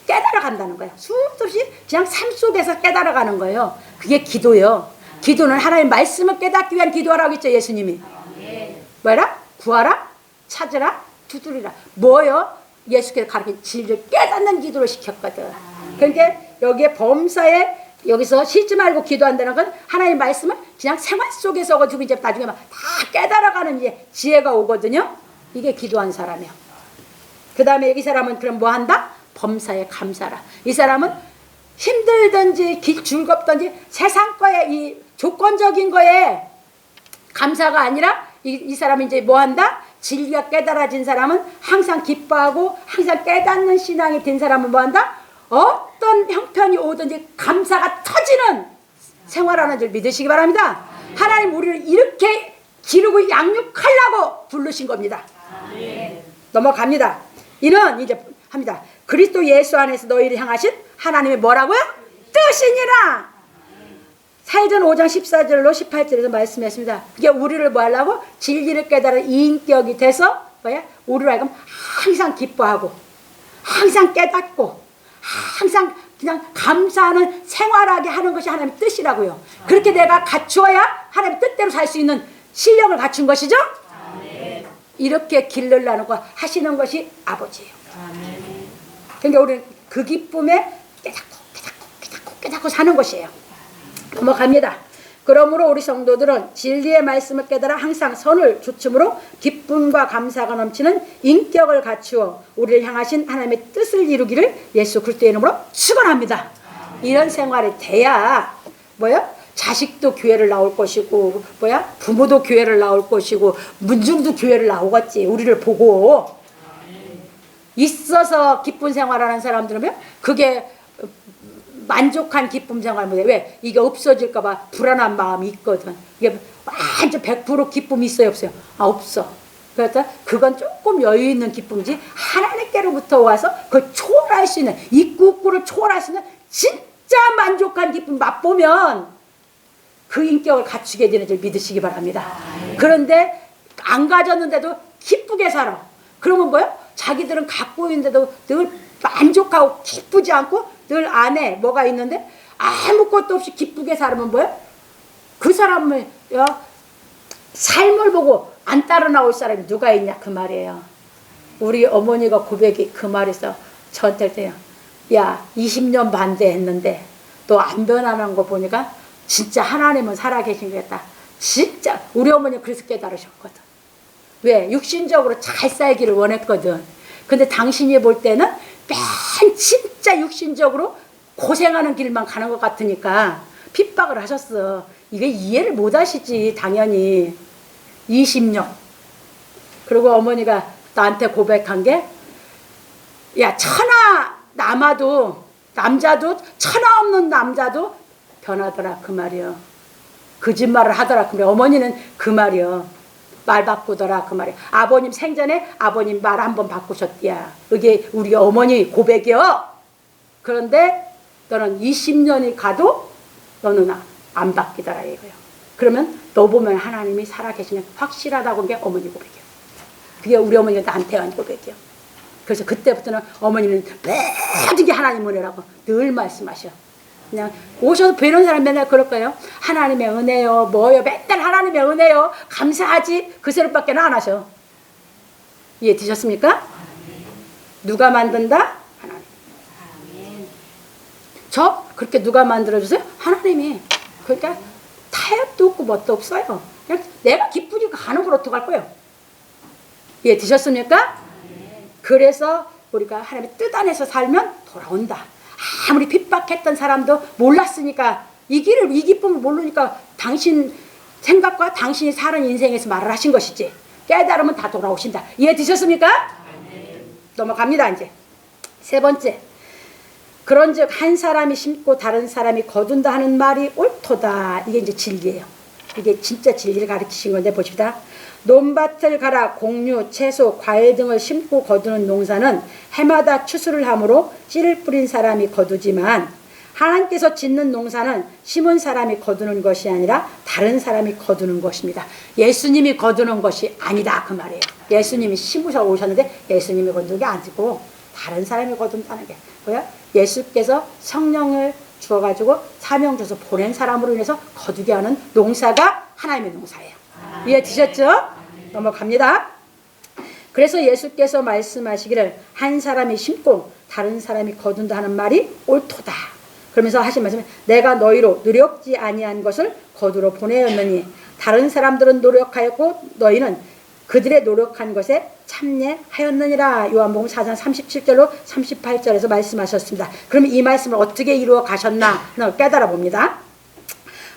깨달아 간다는 거예요. 수도 없이 그냥 삶 속에서 깨달아 가는 거예요. 그게 기도예요. 기도는 하나님 말씀을 깨닫기 위한 기도하라고 했죠, 예수님이. 뭐라? 구하라, 찾으라, 두드리라. 뭐요? 예수께서 가르친 진리를 깨닫는 기도를 시켰거든. 그러니까 여기에 범사에 여기서 쉬지 말고 기도한다는 건 하나님 말씀을 그냥 생활 속에서 가지고 이제 나중에 막 다 깨달아가는 이제 지혜가 오거든요. 이게 기도한 사람이에요. 그 다음에 이 사람은 그럼 뭐 한다? 범사에 감사라. 이 사람은 힘들든지 즐겁든지 세상 거에 이 조건적인 거에 감사가 아니라 이 사람은 이제 뭐 한다? 진리가 깨달아진 사람은 항상 기뻐하고 항상 깨닫는 신앙이 된 사람은 뭐 한다? 어떤 형편이 오든지 감사가 터지는 생활하는 줄 믿으시기 바랍니다. 하나님 우리를 이렇게 기르고 양육하려고 부르신 겁니다. 넘어갑니다. 이는 이제 합니다. 그리스도 예수 안에서 너희를 향하신 하나님의 뭐라고요? 뜻이니라. 사도전 5장 14절로 18절에서 말씀했습니다. 그게 우리를 뭐 하려고? 진리를 깨달은 인격이 돼서 뭐야? 우리로 하여금 항상 기뻐하고 항상 깨닫고 항상 그냥 감사하는 생활하게 하는 것이 하나님의 뜻이라고요. 그렇게 내가 갖추어야 하나님의 뜻대로 살 수 있는 실력을 갖춘 것이죠. 이렇게 기르려는 거 하시는 것이 아버지예요. 그러니까 우리는 그 기쁨에 깨닫고 사는 것이에요. 넘어갑니다. 그러므로 우리 성도들은 진리의 말씀을 깨달아 항상 선을 좇음으로 기쁨과 감사가 넘치는 인격을 갖추어 우리를 향하신 하나님의 뜻을 이루기를 예수 그리스도의 이름으로 축원합니다. 이런 생활이 돼야 뭐야? 자식도 교회를 나올 것이고 뭐야? 부모도 교회를 나올 것이고 문중도 교회를 나오겠지. 우리를 보고 있어서 기쁜 생활하는 사람들은 그게 만족한 기쁨 생활 못해. 왜? 이게 없어질까봐 불안한 마음이 있거든. 이게 완전 100% 기쁨이 있어요, 없어요? 없어. 그래서 그건 조금 여유 있는 기쁨이지 하나님께로부터 와서 그걸 초월할 수 있는 입구를 초월할 수 있는 진짜 만족한 기쁨 맛보면 그 인격을 갖추게 되는 줄 믿으시기 바랍니다. 그런데 안 가졌는데도 기쁘게 살아. 그러면 뭐야? 자기들은 갖고 있는데도 늘 만족하고 기쁘지 않고 늘 안에 뭐가 있는데 아무것도 없이 기쁘게 살면 뭐야? 그 사람을 삶을 보고 안 따라 나올 사람이 누가 있냐 그 말이에요. 우리 어머니가 고백이 그 말에서 저한테 때요. 야 20년 반대했는데 너 안 변하는 거 보니까 진짜 하나님은 살아계신 거겠다. 진짜 우리 어머니 그래서 깨달으셨거든. 왜? 육신적으로 잘 살기를 원했거든. 근데 당신이 볼 때는 맨 진짜 육신적으로 고생하는 길만 가는 것 같으니까 핍박을 하셨어. 이게 이해를 못 하시지 당연히. 20년. 그리고 어머니가 나한테 고백한 게 야 천하 남아도 남자도 천하 없는 남자도 변하더라 그 말이요. 거짓말을 하더라 그 말이요. 어머니는 그 말이요. 말 바꾸더라 그 말이야. 아버님 생전에 아버님 말 한번 바꾸셨디야. 그게 우리 어머니 고백이요. 그런데 너는 20년이 가도 너는 안 바뀌더라 이거요. 그러면 너 보면 하나님이 살아계시는 확실하다고 게 어머니 고백이요. 그게 우리 어머니가 나한테 한 고백이요. 그래서 그때부터는 어머니는 모든 게 하나님 은혜라고 늘 말씀하셔. 그냥 오셔서 뵈는 사람 맨날 그럴 거예요. 하나님의 은혜요 뭐요 맨날 하나님의 은혜요 감사하지 그 소리밖에 안 하셔. 이해 되셨습니까? 누가 만든다? 하나님. 저 그렇게 누가 만들어주세요? 하나님이. 그러니까 타협도 없고 뭣도 없어요. 그냥 내가 기쁘니까 가는 걸 어떡할 거예요. 이해 되셨습니까? 그래서 우리가 하나님의 뜻 안에서 살면 돌아온다. 아무리 핍박했던 사람도 몰랐으니까 이 길을 이 기쁨을 모르니까 당신 생각과 당신이 사는 인생에서 말을 하신 것이지. 깨달으면 다 돌아오신다. 이해 되셨습니까? 넘어갑니다. 이제 세 번째. 그런즉 한 사람이 심고 다른 사람이 거둔다 하는 말이 옳도다. 이게 이제 진리예요. 이게 진짜 진리를 가르치신 건데 보십시다. 논밭을 갈아 곡류, 채소, 과일 등을 심고 거두는 농사는 해마다 추수를 하므로 씨를 뿌린 사람이 거두지만 하나님께서 짓는 농사는 심은 사람이 거두는 것이 아니라 다른 사람이 거두는 것입니다. 예수님이 거두는 것이 아니다 그 말이에요. 예수님이 심으셔 오셨는데 예수님이 거두는 게 아니고 다른 사람이 거둔다는 게 뭐야? 예수께서 성령을 주어가지고 사명 줘서 보낸 사람으로 인해서 거두게 하는 농사가 하나님의 농사예요. 이해되셨죠? 넘어갑니다. 그래서 예수께서 말씀하시기를 한 사람이 심고 다른 사람이 거둔다 하는 말이 옳도다. 그러면서 하신 말씀은 내가 너희로 노력지 아니한 것을 거두러 보내었느니 다른 사람들은 노력하였고 너희는 그들의 노력한 것에 참여하였느니라. 요한복음 4장 37절로 38절에서 말씀하셨습니다. 그럼 이 말씀을 어떻게 이루어 가셨나 깨달아 봅니다.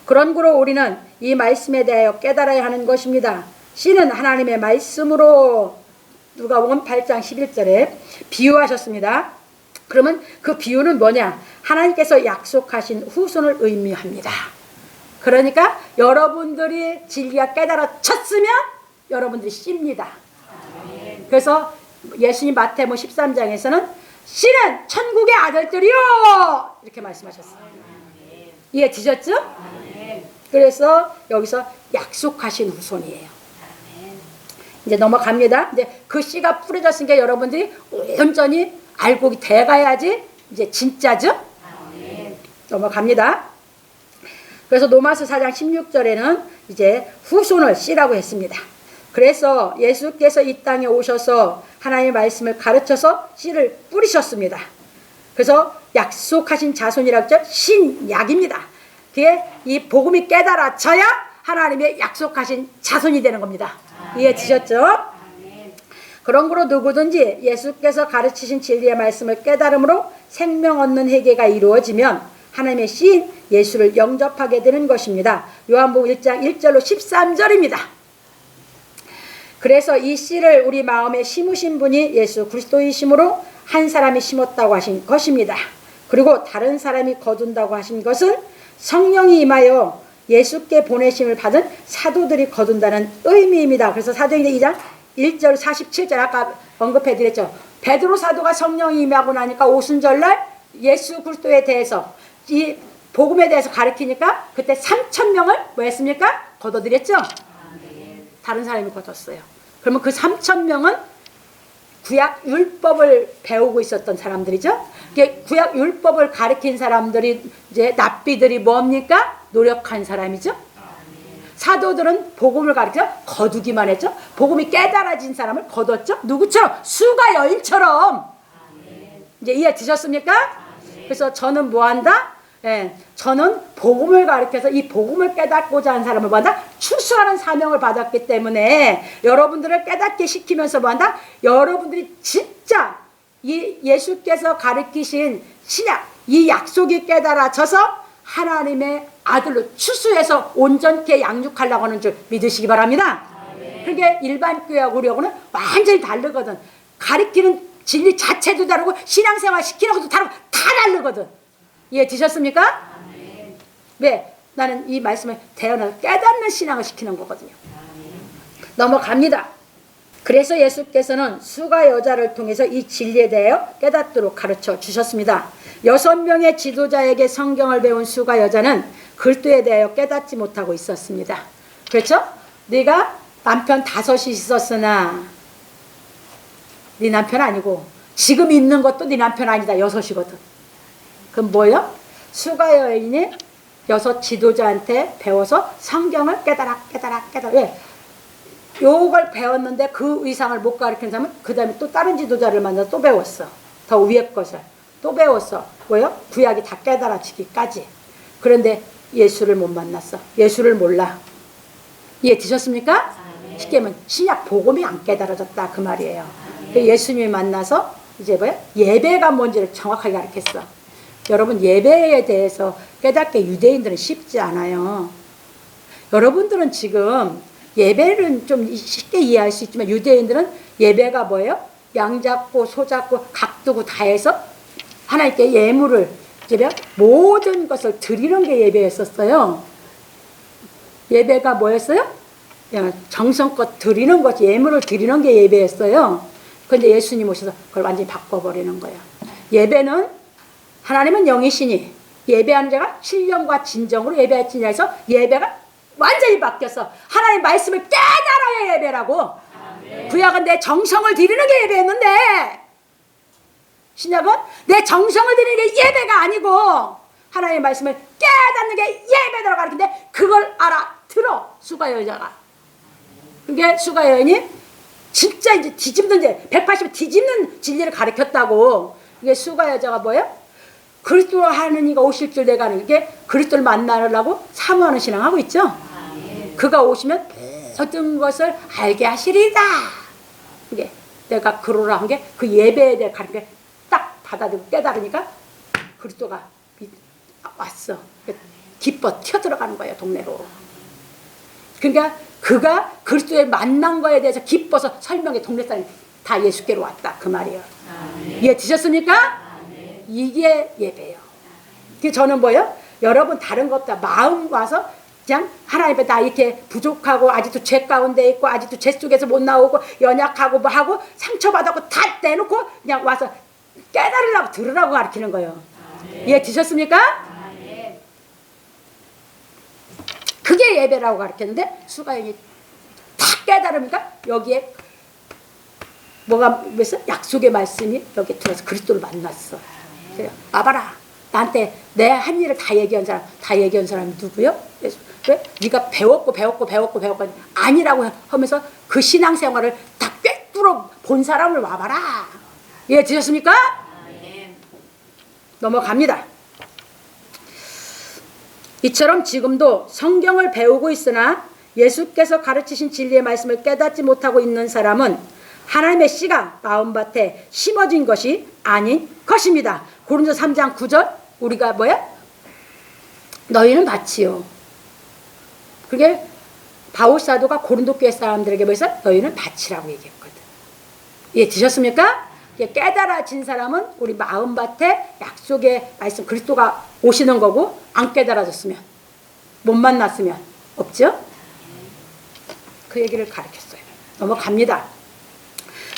그런 고로 우리는 이 말씀에 대하여 깨달아야 하는 것입니다. 씨는 하나님의 말씀으로 누가복음 8장 11절에 비유하셨습니다. 그러면 그 비유는 뭐냐? 하나님께서 약속하신 후손을 의미합니다. 그러니까 여러분들이 진리가 깨달아졌으면 여러분들이 씨입니다. 그래서 예수님 마태복음 13장에서는 씨는 천국의 아들들이요 이렇게 말씀하셨어요. 이해되셨죠? 그래서 여기서 약속하신 후손이에요. 이제 넘어갑니다. 이제 그 씨가 뿌려졌으니까 여러분들이 온전히 알고 돼가야지 이제 진짜죠? 넘어갑니다. 그래서 로마서 4장 16절에는 이제 후손을 씨라고 했습니다. 그래서 예수께서 이 땅에 오셔서 하나님의 말씀을 가르쳐서 씨를 뿌리셨습니다. 그래서 약속하신 자손이라고 했죠? 신약입니다. 그게 이 복음이 깨달아져야 하나님의 약속하신 자손이 되는 겁니다. 이해되셨죠? 그런 거로 누구든지 예수께서 가르치신 진리의 말씀을 깨달음으로 생명 얻는 회개가 이루어지면 하나님의 씨인 예수를 영접하게 되는 것입니다. 요한복음 1장 1절로 13절입니다. 그래서 이 씨를 우리 마음에 심으신 분이 예수 그리스도이심으로 한 사람이 심었다고 하신 것입니다. 그리고 다른 사람이 거둔다고 하신 것은 성령이 임하여 예수께 보내심을 받은 사도들이 거둔다는 의미입니다. 그래서 사도행전 2장 1절 47절 아까 언급해드렸죠. 베드로 사도가 성령이 임하고 나니까 오순절날 예수 그리스도에 대해서 이 복음에 대해서 가르치니까 그때 3,000명을 뭐 했습니까? 거둬들였죠. 다른 사람이 거뒀어요. 그러면 그 3,000명은 구약 율법을 배우고 있었던 사람들이죠. 구약 율법을 가르친 사람들이 이제 납비들이 뭡니까? 노력한 사람이죠. 사도들은 복음을 가르쳐 거두기만 했죠. 복음이 깨달아진 사람을 거뒀죠. 누구처럼? 수가 여인처럼. 이제 이해 드셨습니까? 그래서 저는 뭐한다? 저는 복음을 가르쳐서 이 복음을 깨닫고자 하는 사람을 뭐한다? 추수하는 사명을 받았기 때문에 여러분들을 깨닫게 시키면서 뭐한다? 여러분들이 진짜 이 예수께서 가르치신 신약 이 약속이 깨달아져서 하나님의 아들로 추수해서 온전케 양육하려고 하는 줄 믿으시기 바랍니다. 그게 일반 교회하고 우리하고는 완전히 다르거든. 가르치는 진리 자체도 다르고 신앙생활 시키는 것도 다르고 다 다르거든. 이해 되셨습니까? 네, 나는 이 말씀을 태어나서 깨닫는 신앙을 시키는 거거든요. 넘어갑니다. 그래서 예수께서는 수가 여자를 통해서 이 진리에 대하여 깨닫도록 가르쳐 주셨습니다. 6명의 지도자에게 성경을 배운 수가 여자는 그리스도에 대하여 깨닫지 못하고 있었습니다. 그렇죠? 네가 남편 5이 있었으나 네 남편 아니고 지금 있는 것도 네 남편 아니다. 6이거든. 그럼 뭐예요? 수가 여인이 6 지도자한테 배워서 성경을 깨달아. 왜? 요걸 배웠는데 그 이상을 못 가르치는 사람은 그 다음에 또 다른 지도자를 만나서 또 배웠어. 더 위에 것을 또 배웠어. 뭐요? 구약이 다 깨달아지기까지. 그런데 예수를 못 만났어. 예수를 몰라. 이해 드셨습니까? 쉽게 하면 신약 복음이 안 깨달아졌다 그 말이에요. 예수님이 만나서 이제 뭐야? 예배가 뭔지를 정확하게 가르쳤어. 여러분 예배에 대해서 깨닫게 유대인들은 쉽지 않아요. 여러분들은 지금 예배는 좀 쉽게 이해할 수 있지만 유대인들은 예배가 뭐예요? 양 잡고 소 잡고 각 두고 다 해서 하나님께 예물을 모든 것을 드리는 게 예배였었어요. 예배가 뭐였어요? 그냥 정성껏 드리는 것, 예물을 드리는 게 예배였어요. 그런데 예수님 오셔서 그걸 완전히 바꿔버리는 거예요. 예배는 하나님은 영이시니 예배하는 자가 신령과 진정으로 예배할지니 해서 예배가 완전히 바뀌었어. 하나님 말씀을 깨달아야 예배라고. 아멘. 구약은 내 정성을 드리는 게 예배였는데 신약은 내 정성을 드리는 게 예배가 아니고 하나님의 말씀을 깨닫는 게 예배라고 가르치는데 그걸 알아들어 수가 여자가. 그게 수가 여인이 진짜 이제 뒤집는 180을 뒤집는 진리를 가르쳤다고. 이게 수가 여자가 뭐예요? 그리스도 하는 이가 오실 줄 내가 아는 게 그리스도를 만나려고 사모하는 신앙하고 있죠. 그가 오시면 모든 것을 알게 하시리다. 이게 내가 그러라 한 게 그 예배에 대해 가르쳐 딱 받아들이고 깨달으니까 그리스도가 왔어. 기뻐 튀어들어가는 거예요 동네로. 그러니까 그가 그리스도에 만난 거에 대해서 기뻐서 설명해 동네 사람이 다 예수께로 왔다 그 말이에요. 이해 드셨습니까? 이게 예배예요. 그래서 저는 뭐예요? 여러분 다른 것보다 마음 와서 그냥 하나님 앞에 나 이렇게 부족하고 아직도 죄 가운데 있고 아직도 죄 속에서 못 나오고 연약하고 뭐 하고 상처받았고 다 내놓고 그냥 와서 깨달으라고 들으라고 가르치는 거예요. 이해 드셨습니까? 그게 예배라고 가르쳤는데 수가인이 다 깨달으니까 여기에 뭐가 있어? 약속의 말씀이 여기 들어서 그리스도를 만났어. 그래요. 와봐라. 나한테 내 한 일을 다 얘기한 사람이 누구요? 왜? 네가 배웠고 아니라고 하면서 그 신앙생활을 다 꿰뚫어 본 사람을 와봐라. 예, 드셨습니까? 넘어갑니다. 이처럼 지금도 성경을 배우고 있으나 예수께서 가르치신 진리의 말씀을 깨닫지 못하고 있는 사람은 하나님의 씨가 마음밭에 심어진 것이 아닌 것입니다. 고린도서 3장 9절 우리가 뭐야? 너희는 밭이요. 그게 바울 사도가 고린도 교회 사람들에게 뭐해서 너희는 밭이라고 얘기했거든. 예, 드셨습니까? 깨달아진 사람은 우리 마음밭에 약속의 말씀 그리스도가 오시는 거고 안 깨달아졌으면 못 만났으면 없죠? 그 얘기를 가르쳤어요. 넘어갑니다.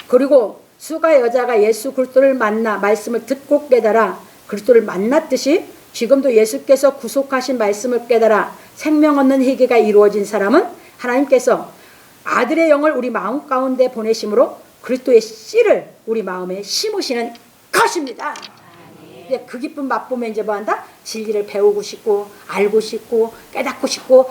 그리고 수가 여자가 예수 그리스도를 만나 말씀을 듣고 깨달아 그리스도를 만났듯이 지금도 예수께서 구속하신 말씀을 깨달아 생명 얻는 회개가 이루어진 사람은 하나님께서 아들의 영을 우리 마음 가운데 보내심으로 그리스도의 씨를 우리 마음에 심으시는 것입니다. 그 기쁨 맛보면 이제 뭐 한다? 진리를 배우고 싶고 알고 싶고 깨닫고 싶고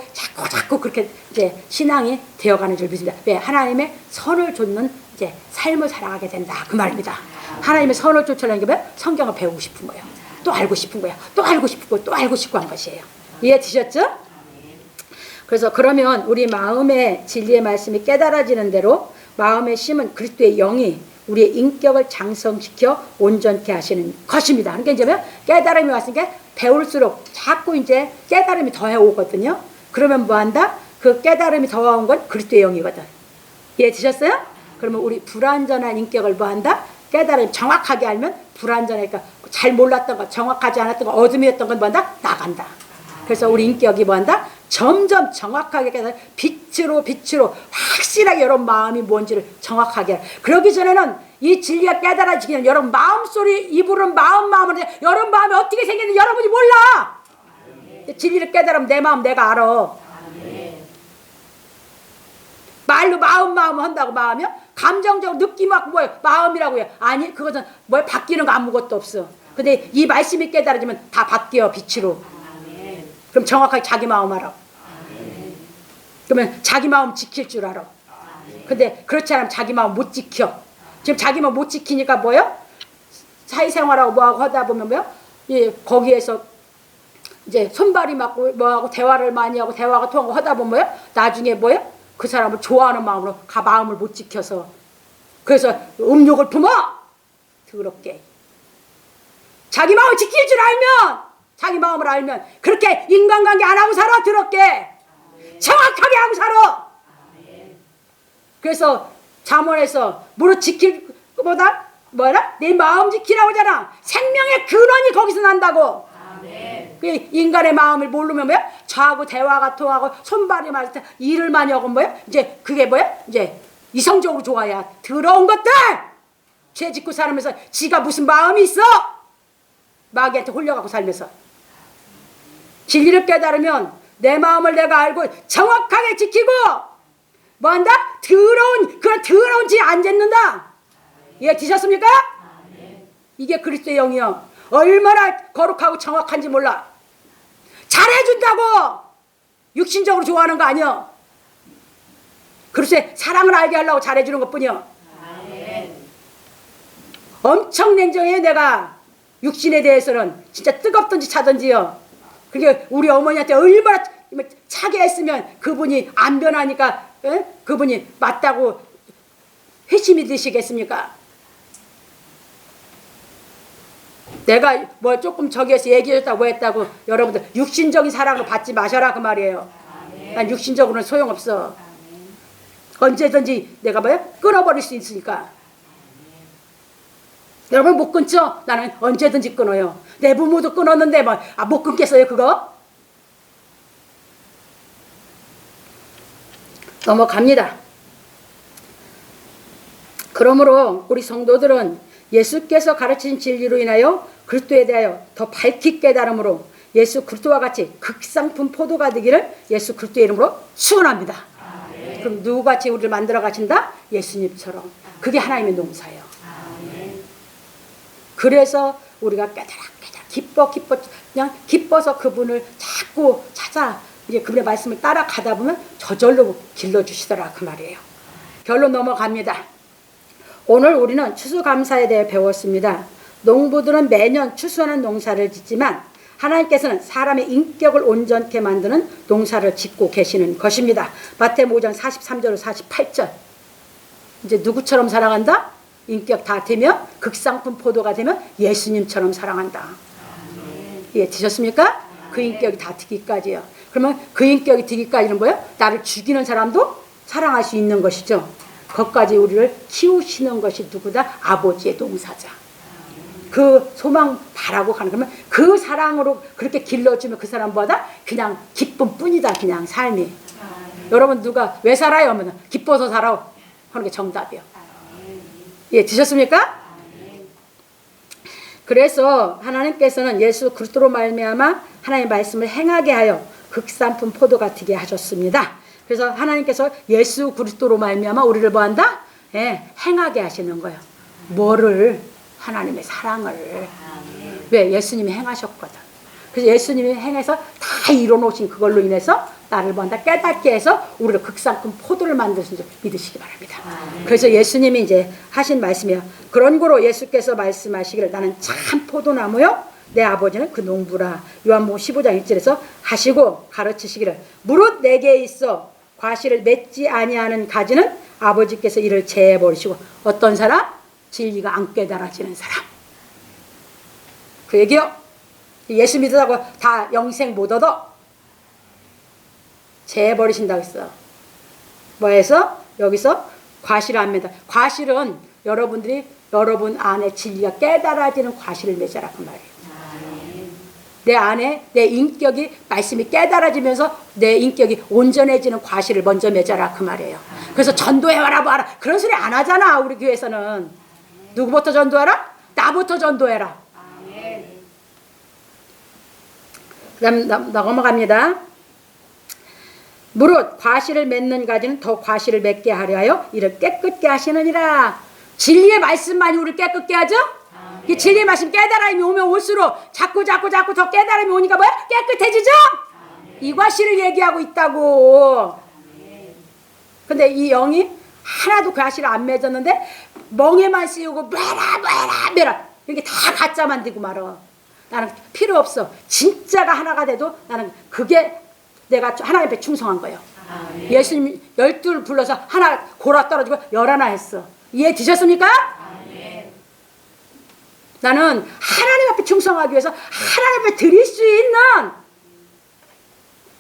자꾸 그렇게 이제 신앙이 되어가는 줄 믿습니다. 왜? 하나님의 선을 좇는 이제 삶을 살아가게 된다 그 말입니다. 하나님의 선을 쫓으려는 게 뭐야? 성경을 배우고 싶은 거예요. 또 알고 싶은 거예요. 또 알고 싶고 또 알고 싶고 한 것이에요. 이해 드셨죠? 그래서 그러면 우리 마음의 진리의 말씀이 깨달아지는 대로 마음의 심은 그리스도의 영이 우리의 인격을 장성시켜 온전케 하시는 것입니다. 그러니까 이제 깨달음이 왔으니까 배울수록 자꾸 이제 깨달음이 더해 오거든요. 그러면 뭐 한다? 그 깨달음이 더해온 건 그리스도의 영이거든. 이해 드셨어요? 그러면 우리 불완전한 인격을 뭐 한다? 깨달음이 정확하게 알면 불완전하니까 잘 몰랐던 거, 정확하지 않았던 거, 어둠이었던 건 뭐 한다? 나간다. 그래서 우리 인격이 뭐 한다? 점점 정확하게 깨달아 빛으로 확실하게 여러분 마음이 뭔지를 정확하게 그러기 전에는 이 진리가 깨달아지기는 여러분 마음소리 입으로는 마음으로 여러분 마음이 어떻게 생겼는지 여러분이 몰라. 진리를 깨달으면 내 마음 내가 알아. 말로 마음 한다고 마음이요? 감정적으로 느낌하고 뭐예요? 마음이라고 해요. 아니 그것은 뭐예요? 바뀌는 거 아무것도 없어. 근데 이 말씀이 깨달아지면 다 바뀌어 빛으로. 그럼 정확하게 자기 마음 알아. 그러면 자기 마음 지킬 줄 알아. 근데 그렇지 않으면 자기 마음 못 지켜. 지금 자기 마음 못 지키니까 뭐예요? 사회생활하고 뭐하고 하다 보면 뭐예요? 예, 거기에서 이제 손발이 맞고 뭐하고 대화를 많이 하고 대화가 통하고 하다 보면 뭐예요? 나중에 뭐예요? 그 사람을 좋아하는 마음으로 마음을 못 지켜서 그래서 음욕을 품어 더럽게. 자기 마음을 지킬 줄 알면 자기 마음을 알면 그렇게 인간관계 안 하고 살아 더럽게. 정확하게 하고 살아. 그래서 잠언에서 무릇 지킬 것보다 뭐라? 내 마음 지키라고 하잖아. 생명의 근원이 거기서 난다고. 그 인간의 마음을 모르면 뭐야? 저하고 대화가 통하고 손발이 맞을 때 일을 많이 하고 뭐야? 이제 그게 뭐야? 이제 이성적으로 좋아야 더러운 것들! 죄 짓고 살면서 지가 무슨 마음이 있어? 마귀한테 홀려가고 살면서 진리를 깨달으면 내 마음을 내가 알고 정확하게 지키고 뭐한다? 그런 더러운 짓 안 짓는다. 이해 되셨습니까? 이게 그리스도의 영이요. 얼마나 거룩하고 정확한지 몰라. 잘해준다고 육신적으로 좋아하는 거 아니야. 그리스도의 사랑을 알게 하려고 잘해주는 것뿐이야. 엄청 냉정해요. 내가 육신에 대해서는 진짜 뜨겁든지 차든지요. 그게 우리 어머니한테 얼마나 차게 했으면 그분이 안 변하니까 그분이 맞다고 회심이 되시겠습니까? 내가 뭐 조금 저기에서 얘기했다고 했다고 여러분들 육신적인 사랑을 받지 마셔라 그 말이에요. 난 육신적으로는 소용없어. 언제든지 내가 뭐야? 끊어버릴 수 있으니까. 여러분 못 끊죠? 나는 언제든지 끊어요. 내 부모도 끊었는데 뭐, 못 끊겠어요 그거? 넘어갑니다. 그러므로 우리 성도들은 예수께서 가르친 진리로 인하여 그리스도에 대하여 더 밝히 깨달음으로 예수 그리스도와 같이 극상품 포도가 되기를 예수 그리스도의 이름으로 축원합니다. 그럼 누구같이 우리를 만들어 가신다? 예수님처럼. 그게 하나님의 농사예요. 그래서 우리가 깨달아 기뻐 그냥 기뻐서 그분을 자꾸 찾아 이제 그분의 말씀을 따라가다 보면 저절로 길러주시더라 그 말이에요. 결론 넘어갑니다. 오늘 우리는 추수감사에 대해 배웠습니다. 농부들은 매년 추수하는 농사를 짓지만 하나님께서는 사람의 인격을 온전케 만드는 농사를 짓고 계시는 것입니다. 마태복음 5장 43절 48절. 이제 누구처럼 사랑한다? 인격 다 되면 극상품 포도가 되면 예수님처럼 사랑한다. 예, 드셨습니까? 그 인격이 다 되기까지요. 그러면 그 인격이 되기까지는 뭐예요? 나를 죽이는 사람도 사랑할 수 있는 것이죠. 거기까지 우리를 키우시는 것이 누구다? 아버지의 농사자. 그 소망 바라고 가는 그러면 그 사랑으로 그렇게 길러주면 그 사람보다 그냥 기쁨 뿐이다. 그냥 삶이. 여러분 누가 왜 살아요? 하면 기뻐서 살아 하는 게 정답이요. 예, 드셨습니까? 그래서 하나님께서는 예수 그리스도로 말미암아 하나님의 말씀을 행하게 하여 극상품 포도가 되게 하셨습니다. 그래서 하나님께서 예수 그리스도로 말미암아 우리를 뭐한다? 예, 행하게 하시는 거예요. 뭐를? 하나님의 사랑을. 왜? 예수님이 행하셨거든. 그래서 예수님이 행해서 다 이뤄놓으신 그걸로 인해서 나를 뭐한다? 깨닫게 해서 우리를 극상품 포도를 만드신 줄 믿으시기 바랍니다. 그래서 예수님이 이제 하신 말씀이에요. 그런 거로 예수께서 말씀하시기를 나는 참 포도나무요 내 아버지는 그 농부라. 요한복음 15장 1절에서 하시고 가르치시기를 무릇 내게 있어 과실을 맺지 아니하는 가지는 아버지께서 이를 제해버리시고 어떤 사람? 진리가 안 깨달아지는 사람. 그 얘기요. 예수 믿으라고 다 영생 못 얻어. 제해버리신다고 했어. 뭐해서? 여기서 과실을 안 맺다. 과실은 여러분들이 여러분 안에 진리가 깨달아지는 과실을 맺어라 그 말이에요. 내 안에 내 인격이 말씀이 깨달아지면서 내 인격이 온전해지는 과실을 먼저 맺어라 그 말이에요. 그래서 전도해와라 봐라 그런 소리 안 하잖아. 우리 교회에서는. 누구부터 전도하라? 나부터 전도해라. 그 다음 넘어갑니다. 무릇 과실을 맺는 가지는 더 과실을 맺게 하려 하여 이를 깨끗게 하시느니라. 진리의 말씀만이 우리를 깨끗게 하죠? 이 진리의 말씀 깨달음이 오면 올수록 자꾸 더 깨달음이 오니까 뭐야? 깨끗해지죠? 이 과실을 얘기하고 있다고. 근데 이 영이 하나도 과실을 안 맺었는데 멍에만 씌우고 매라 이렇게 다 가짜 만들고 말어. 나는 필요 없어. 진짜가 하나가 돼도 나는 그게 내가 하나님 앞에 충성한 거예요. 예수님 12를 불러서 하나 골아 떨어지고 11 했어. 이해 되셨습니까? 나는 하나님 앞에 충성하기 위해서 하나님 앞에 드릴 수 있는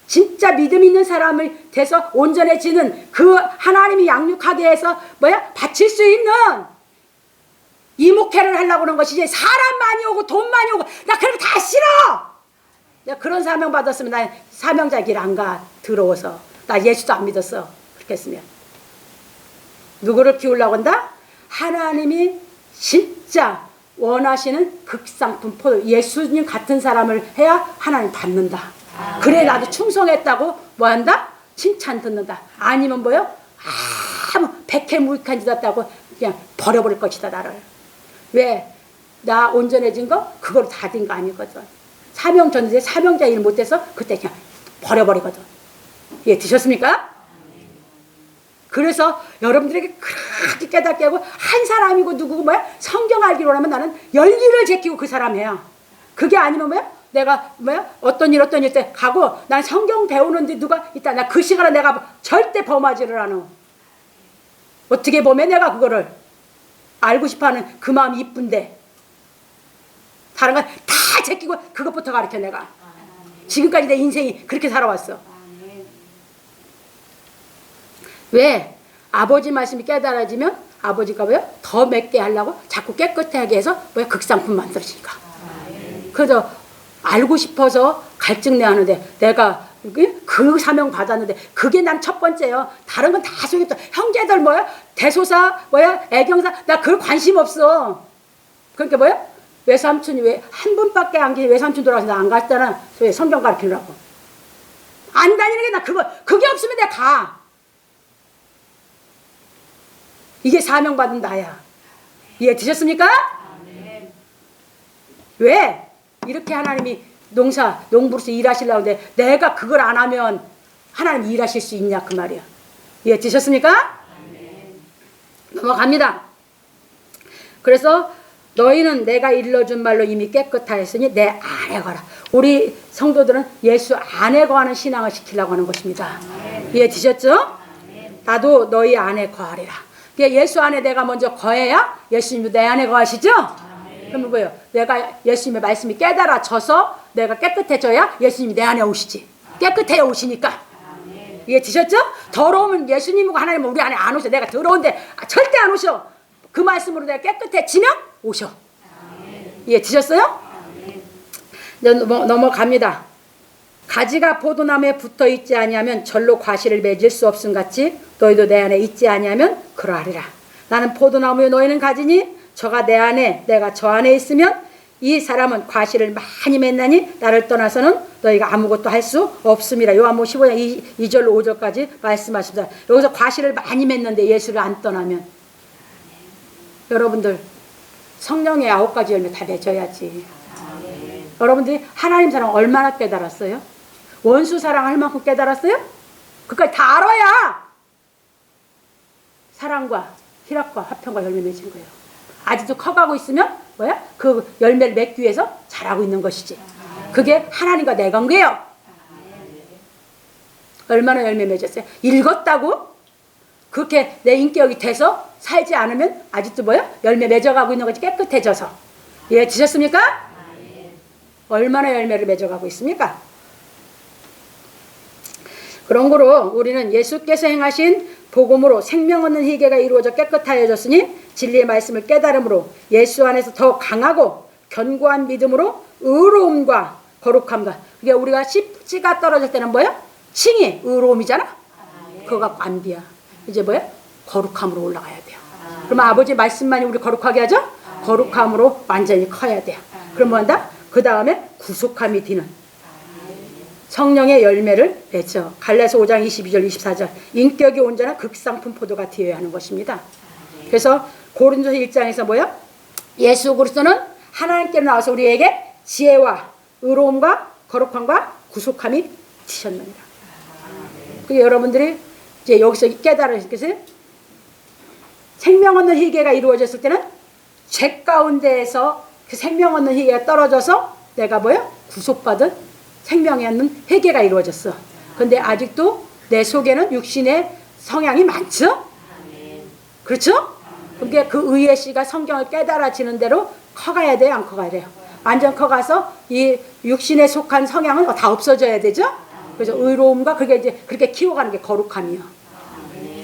진짜 믿음 있는 사람을 돼서 온전해지는 그 하나님이 양육하게 해서 바칠 수 있는 이 목회를 하려고 하는 것이지 사람 많이 오고 돈 많이 오고 나 그런 거 다 싫어. 내가 그런 사명 받았으면 나 사명자 길 안 가. 더러워서. 나 예수도 안 믿었어. 그렇게 했으면. 누구를 키우려고 한다? 하나님이 진짜 원하시는 극상품 포도, 예수님 같은 사람을 해야 하나님 받는다. 그래 나도 충성했다고 뭐 한다? 칭찬 듣는다. 아니면 뭐요? 아무 백해무익한 짓 했다고 그냥 버려버릴 것이다 나를. 왜? 나 온전해진 거 그걸 다 된 거 아니거든. 사명 전제 사명자 일 못해서 그때 그냥 버려버리거든. 예, 드셨습니까? 그래서 여러분들에게 그렇게 깨닫게 하고 한 사람이고 누구고 뭐야? 성경 알기로 하면 나는 열기를 제끼고 그 사람이에요. 그게 아니면 뭐야? 내가 뭐야? 어떤 일 때 가고 난 성경 배우는데 누가 있다. 나 그 시간에 내가 절대 범하지를 않아. 어떻게 보면 내가 그거를 알고 싶어하는 그 마음이 이쁜데 다른 건 다 제끼고 그것부터 가르쳐 내가. 지금까지 내 인생이 그렇게 살아왔어. 왜? 아버지 말씀이 깨달아지면 아버지가 뭐야? 더 맺게 하려고 자꾸 깨끗하게 해서 뭐야? 극상품 만들어지니까. 그래서 알고 싶어서 갈증내 하는데 내가 그 사명 받았는데 그게 난 첫 번째요. 다른 건 다 속였다. 형제들 뭐야? 대소사 뭐야? 애경사 나 그걸 관심 없어. 그러니까 뭐야? 외삼촌이 왜 한 분밖에 안 계신 외삼촌 돌아가서 나 안 갔잖아. 왜 성경 가르치려고. 안 다니는 게 나 그게 없으면 내가 가. 이게 사명받은 나야. 이해 드셨습니까? 왜? 이렇게 하나님이 농부로서 일하시려고 하는데 내가 그걸 안 하면 하나님 일하실 수 있냐 그 말이야. 이해 드셨습니까? 넘어갑니다. 그래서 너희는 내가 일러준 말로 이미 깨끗하였으니 내 안에 거하라. 우리 성도들은 예수 안에 거하는 신앙을 시키려고 하는 것입니다. 이해 드셨죠? 나도 너희 안에 거하리라. 예수 안에 내가 먼저 거해야 예수님도 내 안에 거하시죠? 그러면 뭐예요? 내가 예수님의 말씀이 깨달아져서 내가 깨끗해져야 예수님이 내 안에 오시지. 깨끗해 오시니까. 이해 드셨죠? 더러우면 예수님하고 하나님은 우리 안에 안 오셔. 내가 더러운데 절대 안 오셔. 그 말씀으로 내가 깨끗해지면 오셔. 이해 드셨어요? 넘어갑니다. 가지가 포도나무에 붙어있지 아니하면 절로 과실을 맺을 수 없음 같이 너희도 내 안에 있지 아니하면 그러하리라. 나는 포도나무에 너희는 가지니 저가 내 안에 내가 저 안에 있으면 이 사람은 과실을 많이 맺나니 나를 떠나서는 너희가 아무것도 할 수 없음이라. 요한복음 15장 2절로 5절까지 말씀하십니다. 여기서 과실을 많이 맺는데 예수를 안 떠나면 여러분들 성령의 9가지 열매 다 맺어야지. 여러분들이 하나님 사랑 얼마나 깨달았어요? 원수 사랑할 만큼 깨달았어요? 그까지 다 알아야 사랑과 희락과 화평과 열매 맺은 거예요. 아직도 커가고 있으면 뭐야? 그 열매를 맺기 위해서 자라고 있는 것이지. 그게 하나님과 내 관계예요. 얼마나 열매 맺었어요? 읽었다고? 그렇게 내 인격이 돼서 살지 않으면 아직도 뭐야? 열매 맺어가고 있는 거지. 깨끗해져서. 예, 드셨습니까? 얼마나 열매를 맺어가고 있습니까? 그런 거로 우리는 예수께서 행하신 복음으로 생명 얻는 희계가 이루어져 깨끗하여졌으니 진리의 말씀을 깨달음으로 예수 안에서 더 강하고 견고한 믿음으로 의로움과 거룩함과. 그게 우리가 씨가 떨어질 때는 뭐야? 칭이 의로움이잖아. 그거 갖고 안 비야. 이제 뭐야? 거룩함으로 올라가야 돼요. 그러면 아버지 말씀만이 우리 거룩하게 하죠? 거룩함으로 완전히 커야 돼요. 그럼 뭐 한다? 그 다음에 구속함이 뒤는 성령의 열매를 맺죠. 갈라서 5장 22절 24절 인격이 온전한 극상품 포도가 되어야 하는 것입니다. 그래서 고린도서 1장에서 뭐야? 예수 그리스도는 하나님께로 나와서 우리에게 지혜와 의로움과 거룩함과 구속함이 되셨느니라. 그게 여러분들이 이제 여기서 깨달으시겠어요? 생명 얻는 희계가 이루어졌을 때는 죄 가운데에서 그 생명 얻는 희계가 떨어져서 내가 뭐야? 구속받은 생명이 얻는 회개가 이루어졌어. 근데 아직도 내 속에는 육신의 성향이 많죠? 그렇죠? 그게 그 의의 씨가 성경을 깨달아지는 대로 커가야 돼요? 안 커가야 돼요? 완전 커가서 이 육신에 속한 성향은 다 없어져야 되죠? 그래서 의로움과 그게 이제 그렇게 키워가는 게 거룩함이요.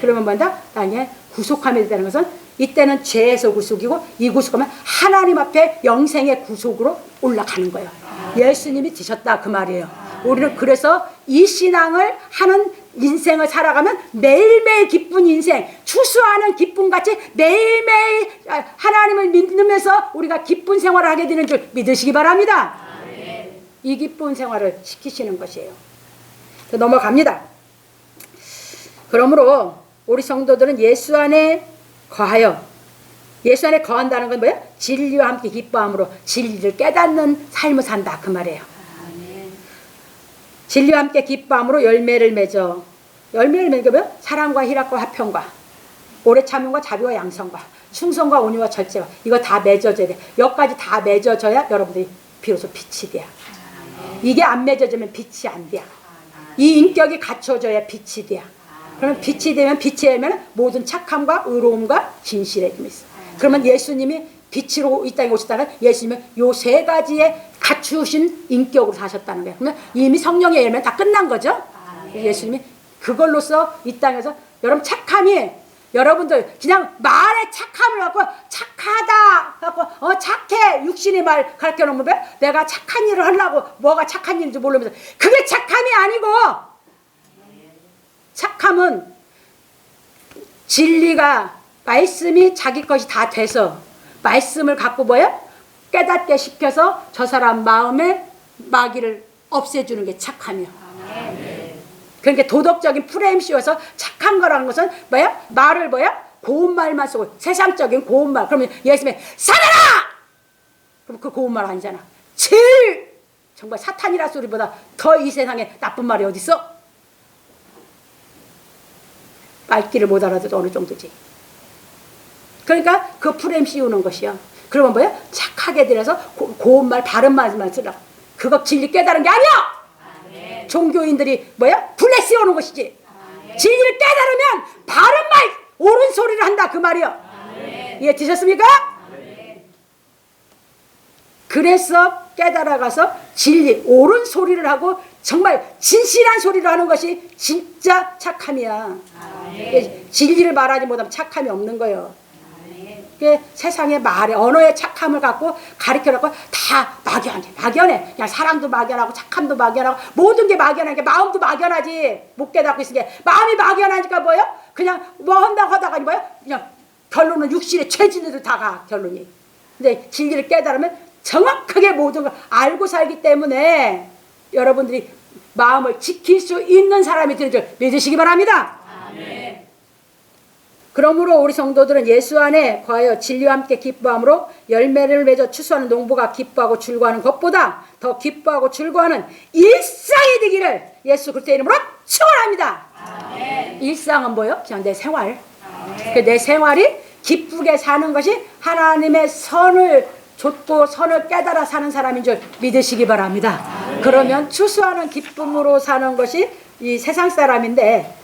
그러면 뭐다? 나중에 구속함이 된다는 것은 이때는 죄에서 구속이고 이 구속하면 하나님 앞에 영생의 구속으로 올라가는 거예요. 예수님이 드셨다 그 말이에요. 우리는 그래서 이 신앙을 하는 인생을 살아가면 매일매일 기쁜 인생, 추수하는 기쁨같이 매일매일 하나님을 믿으면서 우리가 기쁜 생활을 하게 되는 줄 믿으시기 바랍니다. 이 기쁜 생활을 시키시는 것이에요. 넘어갑니다. 그러므로 우리 성도들은 예수 안에 거하여, 예수 안에 거한다는 건 뭐예요? 진리와 함께 기뻐함으로 진리를 깨닫는 삶을 산다 그 말이에요. 진리와 함께 기뻐함으로 열매를 맺어. 열매를 맺는 게 뭐예요? 사랑과 희락과 화평과 오래 참음과 자비와 양성과 충성과 온유와 절제와 이거 다 맺어져야 돼. 여기까지 다 맺어져야 여러분들이 비로소 빛이 돼요. 이게 안 맺어지면 빛이 안 돼요. 이 인격이 갖춰져야 빛이 돼요. 그러면 빛이 되면 모든 착함과 의로움과 진실해짐이 있어요. 그러면 예수님이 빛으로 이 땅에 오셨다는 예수님은 요 세 가지에 갖추신 인격으로 사셨다는 거예요. 그러면 이미 성령의 열매는 다 끝난 거죠. 예수님이 그걸로써 이 땅에서 여러분 착함이 여러분들 그냥 말에 착함을 갖고 착하다 갖고 착해 육신의 말 가르쳐 놓으면 내가 착한 일을 하려고 뭐가 착한 일인지 모르면서 그게 착함이 아니고 착함은 진리가 말씀이 자기 것이 다 돼서 말씀을 갖고 뭐예요? 깨닫게 시켜서 저 사람 마음에 마귀를 없애주는 게 착함이요. 그러니까 도덕적인 프레임 씌워서 착한 거라는 것은 뭐야? 말을 뭐야? 고운 말만 쓰고 세상적인 고운 말. 그러면 예수님이 살아라! 그럼 그 고운 말 아니잖아. 제일 정말 사탄이라 소리보다 더 이 세상에 나쁜 말이 어디 있어? 말귀를 못 알아도 어느 정도지. 그러니까 그 프레임 씌우는 것이요. 그러면 뭐야? 착하게 들여서 고운 말, 바른 말만 쓰라. 그거 진리 깨달은 게 아니야. 종교인들이 뭐야? 불에 씌우는 것이지. 진리를 깨달으면 바른 말, 옳은 소리를 한다 그 말이요. 이해 드셨습니까? 그래서 깨달아가서 진리, 옳은 소리를 하고 정말 진실한 소리를 하는 것이 진짜 착함이야. 진리를 말하지 못하면 착함이 없는 거예요. 세상의 말에 언어의 착함을 갖고 가르쳐놓고 다 막연해. 그냥 사랑도 막연하고 착함도 막연하고 모든 게 막연하게 마음도 막연하지. 못 깨닫고 있으니까 마음이 막연하니까 뭐예요? 그냥 뭐 한다고 하다가 뭐예요? 그냥 결론은 육신의 죄진으로 다가 결론이. 근데 진리를 깨달으면 정확하게 모든 걸 알고 살기 때문에 여러분들이 마음을 지킬 수 있는 사람이 되는 줄 믿으시기 바랍니다. 그러므로 우리 성도들은 예수 안에 거하여 진리와 함께 기뻐함으로 열매를 맺어 추수하는 농부가 기뻐하고 즐거워하는 것보다 더 기뻐하고 즐거워하는 일상이 되기를 예수 그리스도의 이름으로 축원합니다. 일상은 뭐예요? 그냥 내 생활. 내 생활이 기쁘게 사는 것이 하나님의 선을 좇고 선을 깨달아 사는 사람인 줄 믿으시기 바랍니다. 그러면 추수하는 기쁨으로 사는 것이 이 세상 사람인데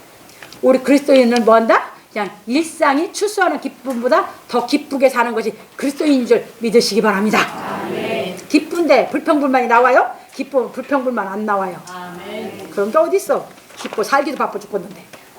우리 그리스도인은 뭐 한다? 그냥 일상이 추수하는 기쁨보다 더 기쁘게 사는 것이 그리스도인인 줄 믿으시기 바랍니다. 기쁜데 불평불만이 나와요? 기쁨 불평불만 안 나와요. 그럼 또 어디 있어? 기뻐 살기도 바빠 죽겠는데.